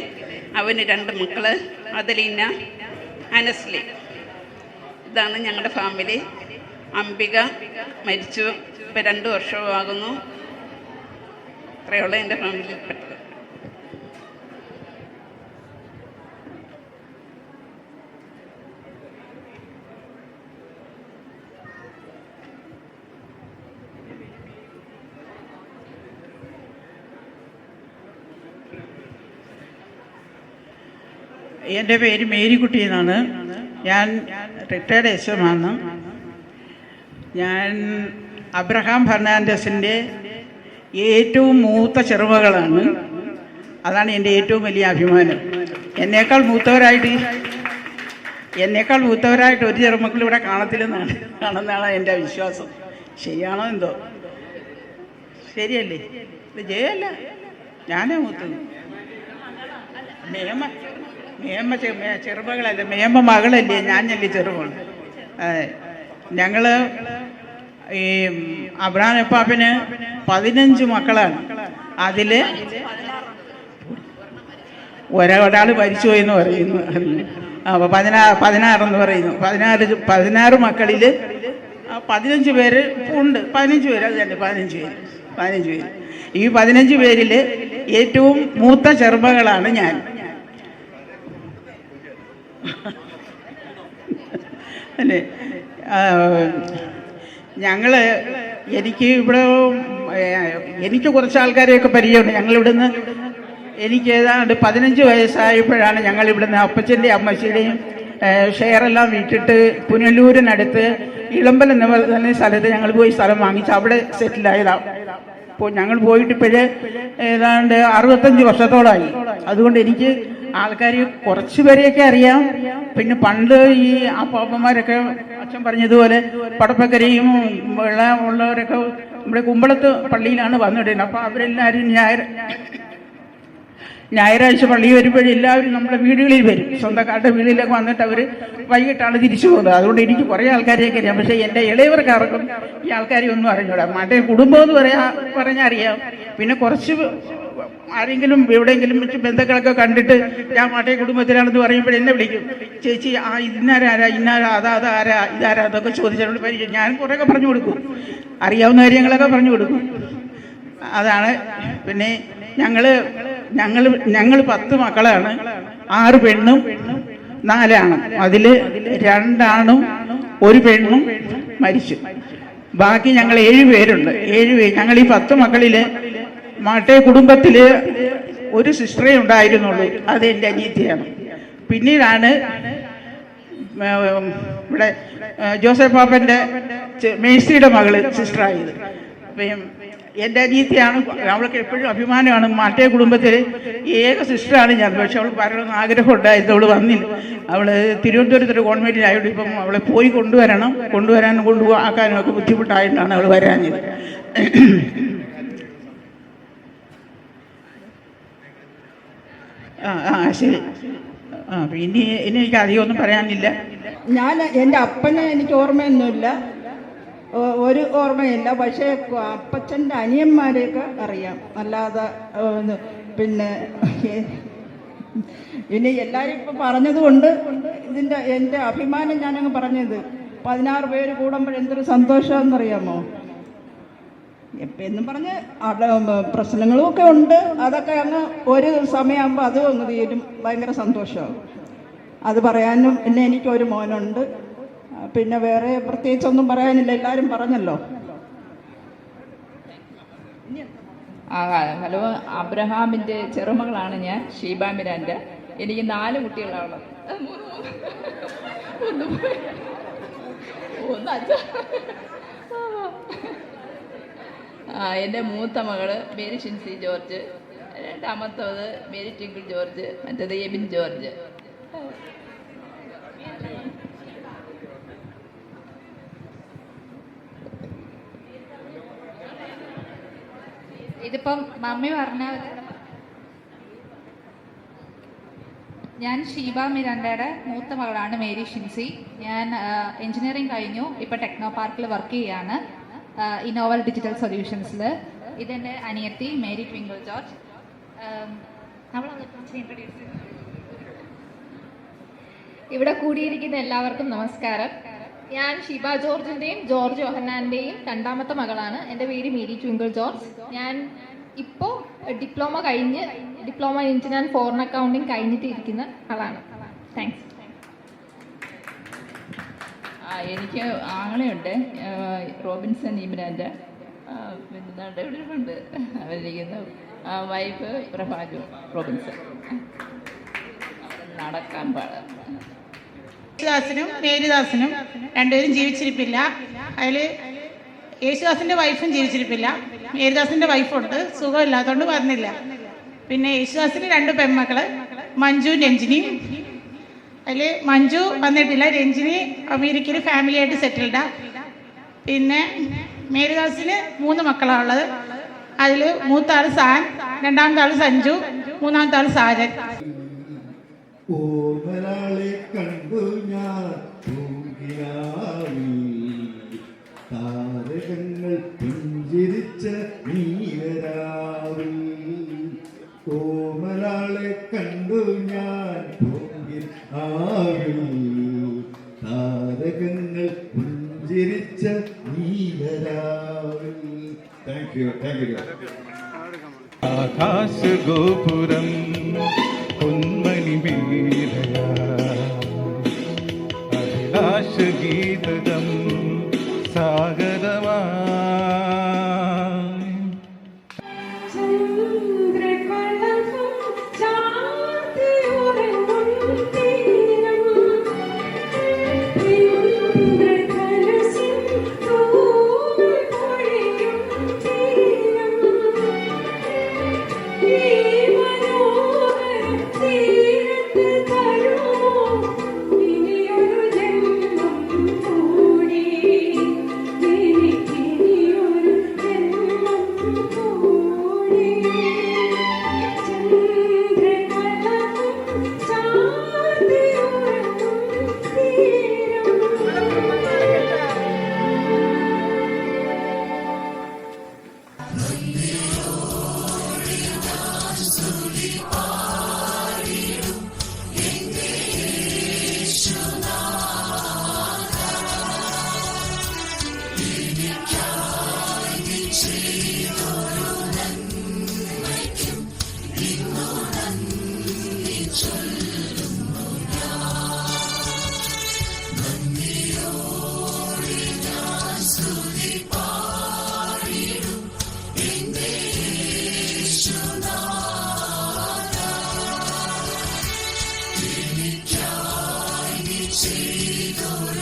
[SPEAKER 15] അവന് 2 മക്കൾ, അദലീന, അനസ്ലി. ഇതാണ് ഞങ്ങളുടെ ഫാമിലി. അംബിക മരിച്ചു, ഇപ്പം 2 വർഷമാകുന്നു. ഇത്രയുള്ള എൻ്റെ ഫാമിലിയിൽപ്പെട്ടത്.
[SPEAKER 17] എൻ്റെ പേര് മേരിക്കുട്ടി എന്നാണ്. ഞാൻ റിട്ടയർഡ് SM ആണ്. ഞാൻ അബ്രഹാം ഫെർണാണ്ടസിൻ്റെ ഏറ്റവും മൂത്ത ചെറുമകളാണ്. അതാണ് എൻ്റെ ഏറ്റവും വലിയ അഭിമാനം. എന്നേക്കാൾ മൂത്തവരായിട്ട് ഒരു ചെറുമക്കൾ ഇവിടെ കാണുന്നതാണ് എൻ്റെ വിശ്വാസം. ശരിയാണോ എന്തോ? ശരിയല്ലേ? ഇത് ജയല്ല, ഞാനേ മൂത്തത്. മേയമ്മ ചെറുമകളല്ലേ, മേയമ്മ മകളല്ലേ, ഞാനല്ലേ ചെറുമകൾ. ഞങ്ങൾ ഈ അബ്രഹാം എപ്പാപ്പന് 15 മക്കളാണ്. അതിൽ ഒരാൾ മരിച്ചുപോയി എന്ന് പറയുന്നു. അപ്പോൾ 16 എന്ന് പറയുന്നു. 16 മക്കളിൽ 15 പേര് ഉണ്ട്. 15 പേര്, അത് തന്നെ 15 പേര്. ഈ 15 പേരിൽ ഏറ്റവും മൂത്ത ചെറുമകളാണ് ഞാൻ. അല്ലേ? എനിക്ക് കുറച്ച് ആൾക്കാരെയൊക്കെ പരിചയമുണ്ട്. ഞങ്ങളിവിടുന്ന് എനിക്ക് ഏതാണ്ട് 15 വയസ്സായപ്പോഴാണ് ഞങ്ങളിവിടുന്ന് അപ്പച്ചൻ്റെയും അമ്മച്ചിയുടെയും ഷെയറെല്ലാം വിട്ടിട്ട് പുനലൂരിനടുത്ത് ഇളമ്പൽ എന്ന പറഞ്ഞ സ്ഥലത്ത് ഞങ്ങൾ പോയി സ്ഥലം വാങ്ങിച്ച് അവിടെ സെറ്റിലായതാണ്. അപ്പോൾ ഞങ്ങൾ പോയിട്ട് ഇപ്പോഴേ ഏതാണ്ട് 65 വർഷത്തോളമായി. അതുകൊണ്ട് എനിക്ക് ആൾക്കാർ കുറച്ച് പേരെയൊക്കെ അറിയാം. പിന്നെ പണ്ട് ഈ അപ്പാപ്പന്മാരൊക്കെ അച്ഛൻ പറഞ്ഞതുപോലെ പടപ്പക്കരയും വെള്ളം ഉള്ളവരൊക്കെ നമ്മുടെ കുമ്പളത്ത് പള്ളിയിലാണ് വന്നിടുന്നത്. അപ്പോൾ അവരെല്ലാവരും ഞായറാഴ്ച പള്ളി വരുമ്പോഴും എല്ലാവരും നമ്മുടെ വീടുകളിൽ വരും. സ്വന്തക്കാരുടെ വീടുകളിലൊക്കെ വന്നിട്ട് അവർ വൈകിട്ടാണ് തിരിച്ചു പോകുന്നത്. അതുകൊണ്ട് എനിക്ക് കുറേ ആൾക്കാരെയൊക്കെ അറിയാം. പക്ഷേ എൻ്റെ ഇളയവർക്കാർക്കും ഈ ആൾക്കാരെ ഒന്നും അറിഞ്ഞൂടാ. മറ്റേ കുടുംബം എന്ന് പറഞ്ഞാൽ അറിയാം. പിന്നെ കുറച്ച് ആരെങ്കിലും എവിടെയെങ്കിലും വെച്ച് ബന്ധുക്കളൊക്കെ കണ്ടിട്ട് ഞാൻ മാട്ടേ കുടുംബത്തിലാണെന്ന് പറയുമ്പോൾ എന്നെ വിളിക്കും, ചേച്ചി ഇന്നാരാ അതാരാ ഇതാരാ അതൊക്കെ ചോദിച്ചോണ്ട് പരിചയം. ഞാൻ കുറേയൊക്കെ പറഞ്ഞു കൊടുക്കും, അറിയാവുന്ന കാര്യങ്ങളൊക്കെ പറഞ്ഞു കൊടുക്കും. അതാണ്. പിന്നെ ഞങ്ങൾ 10 മക്കളാണ്. 6 പെണ്ണും 4 ആണും. അതിൽ 2 ആണും 1 പെണ്ണും മരിച്ചു. ബാക്കി ഞങ്ങൾ 7 പേരുണ്ട്. 7 പേര്. ഞങ്ങൾ ഈ 10 മക്കളിൽ മാട്ടേ കുടുംബത്തിൽ ഒരു സിസ്റ്ററേ ഉണ്ടായിരുന്നുള്ളൂ. അത് എൻ്റെ അനിയത്തിയാണ്. പിന്നീടാണ് ഇവിടെ ജോസഫ് പാപ്പൻ്റെ മേഴ്സിയുടെ മകള് സിസ്റ്ററായത്. എൻ്റെ അനിയത്തിയാണ്. അവൾക്ക് എപ്പോഴും അഭിമാനമാണ്. മാട്ടേ കുടുംബത്തിൽ ഏക സിസ്റ്ററാണ് ഞാൻ. പക്ഷെ അവൾ വരണമെന്ന് ആഗ്രഹം ഉണ്ടായിരുന്നു. അവൾ വന്നില്ല. അവൾ തിരുവനന്തപുരത്തൊരു ഗവൺമെൻറ്റിലായതുകൊണ്ട് ഇപ്പം അവളെ പോയി കൊണ്ടുവരാനും കൊണ്ടുപോകാനും ഒക്കെ ബുദ്ധിമുട്ടായിട്ടാണ് അവൾ വരാഞ്ഞത്. ശരി. ഇനി എനിക്ക് അധികമൊന്നും പറയാനില്ല.
[SPEAKER 14] എൻ്റെ അപ്പനെ എനിക്ക് ഓർമ്മയൊന്നുമില്ല, ഒരു ഓർമ്മയില്ല. പക്ഷേ അപ്പച്ചൻ്റെ അനിയന്മാരെയൊക്കെ അറിയാം. അല്ലാതെ പിന്നെ ഇനി എല്ലാവരും ഇപ്പം പറഞ്ഞതുകൊണ്ട് എൻ്റെ അഭിമാനം ഞാനങ്ങ് പറഞ്ഞത്. 16 പേര് കൂടുമ്പോൾ എന്തൊരു സന്തോഷമെന്നറിയാമോ? എന്നും പറഞ്ഞ് പ്രശ്നങ്ങളുമൊക്കെ ഉണ്ട്. അതൊക്കെ അങ്ങ് ഒരു സമയമാകുമ്പോൾ അതും അങ്ങ് തീരും. ഭയങ്കര സന്തോഷമാകും. അത് പറയാനും. പിന്നെ എനിക്കൊരു മോനുണ്ട്. പിന്നെ വേറെ പ്രത്യേകിച്ചൊന്നും പറയാനില്ല, എല്ലാവരും പറഞ്ഞല്ലോ.
[SPEAKER 18] ഹലോ, അബ്രഹാമിൻ്റെ ചെറുമകളാണ് ഞാൻ, ഷീബ മിരാൻ്റെ. എനിക്ക് 4 കുട്ടികളാണ്. എൻ്റെ മൂത്ത മകള് മേരി ഷിൻസി ജോർജ്, രണ്ടാമത്തത് മേരി ടിങ്കിൾ ജോർജ്, മറ്റേത് എബിൻ ജോർജ്.
[SPEAKER 19] ഇതിപ്പം മമ്മി പറഞ്ഞ ഞാൻ ഷീബ മിരാൻഡയുടെ മൂത്ത മകളാണ് മേരി ഷിൻസി. ഞാൻ എഞ്ചിനീയറിംഗ് കഴിഞ്ഞു, ഇപ്പോൾ ടെക്നോ പാർക്കിൽ വർക്ക് ചെയ്യാണ്, ഇന്നോവൽ ഡിജിറ്റൽ സൊല്യൂഷൻസിൽ. ഇതെൻ്റെ അനിയത്തി മേരി ട്വിങ്കിൾ ജോർജ്.
[SPEAKER 20] ഇവിടെ കൂടിയിരിക്കുന്ന എല്ലാവർക്കും നമസ്കാരം. ഞാൻ ഷിബ ജോർജിൻ്റെയും ജോർജ് യോഹന്നാൻ്റെയും രണ്ടാമത്തെ മകളാണ്. എൻ്റെ പേര് മേരി ട്വിങ്കിൾ ജോർജ്. ഞാൻ ഇപ്പോൾ ഡിപ്ലോമ കഴിഞ്ഞിട്ട് ഞാൻ ഫോറിൻ അക്കൗണ്ടിങ് കഴിഞ്ഞിട്ട് ഇരിക്കുന്ന ആളാണ്. താങ്ക്സ്.
[SPEAKER 18] എനിക്ക് ആങ്ങളെയുണ്ട്, റോബിൻസൺ ഇബ്രാൻ്റെ. പിന്നെ ഇവിടെ ഉണ്ട് അവരിരിക്കുന്നു, വൈഫ് പ്രഭാജു റോബിൻസൺ. നടക്കാൻ പാടാം.
[SPEAKER 21] യേശുദാസിനും മേരിദാസിനും രണ്ടുപേരും ജീവിച്ചിരിപ്പില്ല. അതിൽ യേശുദാസിൻ്റെ വൈഫും ജീവിച്ചിരിപ്പില്ല. മേരിദാസിൻ്റെ വൈഫുണ്ട്, സുഖമില്ലാത്തതുകൊണ്ട് വന്നില്ല. പിന്നെ യേശുദാസിന് 2 പെൺമക്കൾ, മഞ്ജു രഞ്ജിനിയും. അതിൽ മഞ്ജു വന്നിട്ടില്ല, രഞ്ജിനി അമേരിക്കയിൽ ഫാമിലിയായിട്ട് സെറ്റിൽഡാ. പിന്നെ മേരിദാസിന് 3 മക്കളാണ് ഉള്ളത്. അതിൽ മൂത്ത ആൾ സാൻ, രണ്ടാമത്തെ ആൾ സഞ്ജു, മൂന്നാമത്തെ ആൾ സാജൻ.
[SPEAKER 7] ഓമനാളെ കണ്ടു ഞാൻ താരകങ്ങൾ പുഞ്ചിരിച്ച നീലരാവിൽ. ഓമനാളെ കണ്ടു ഞാൻ ആവിൽ, താരകങ്ങൾ പുഞ്ചിരിച്ച നീലരാവിൽ. Thank you.
[SPEAKER 22] ആകാശ ഗോപുരം പൊന്മണി വീരയ അഭിലാഷ ഗീതകം സാഗരമാ
[SPEAKER 23] ചെയ്തൊരു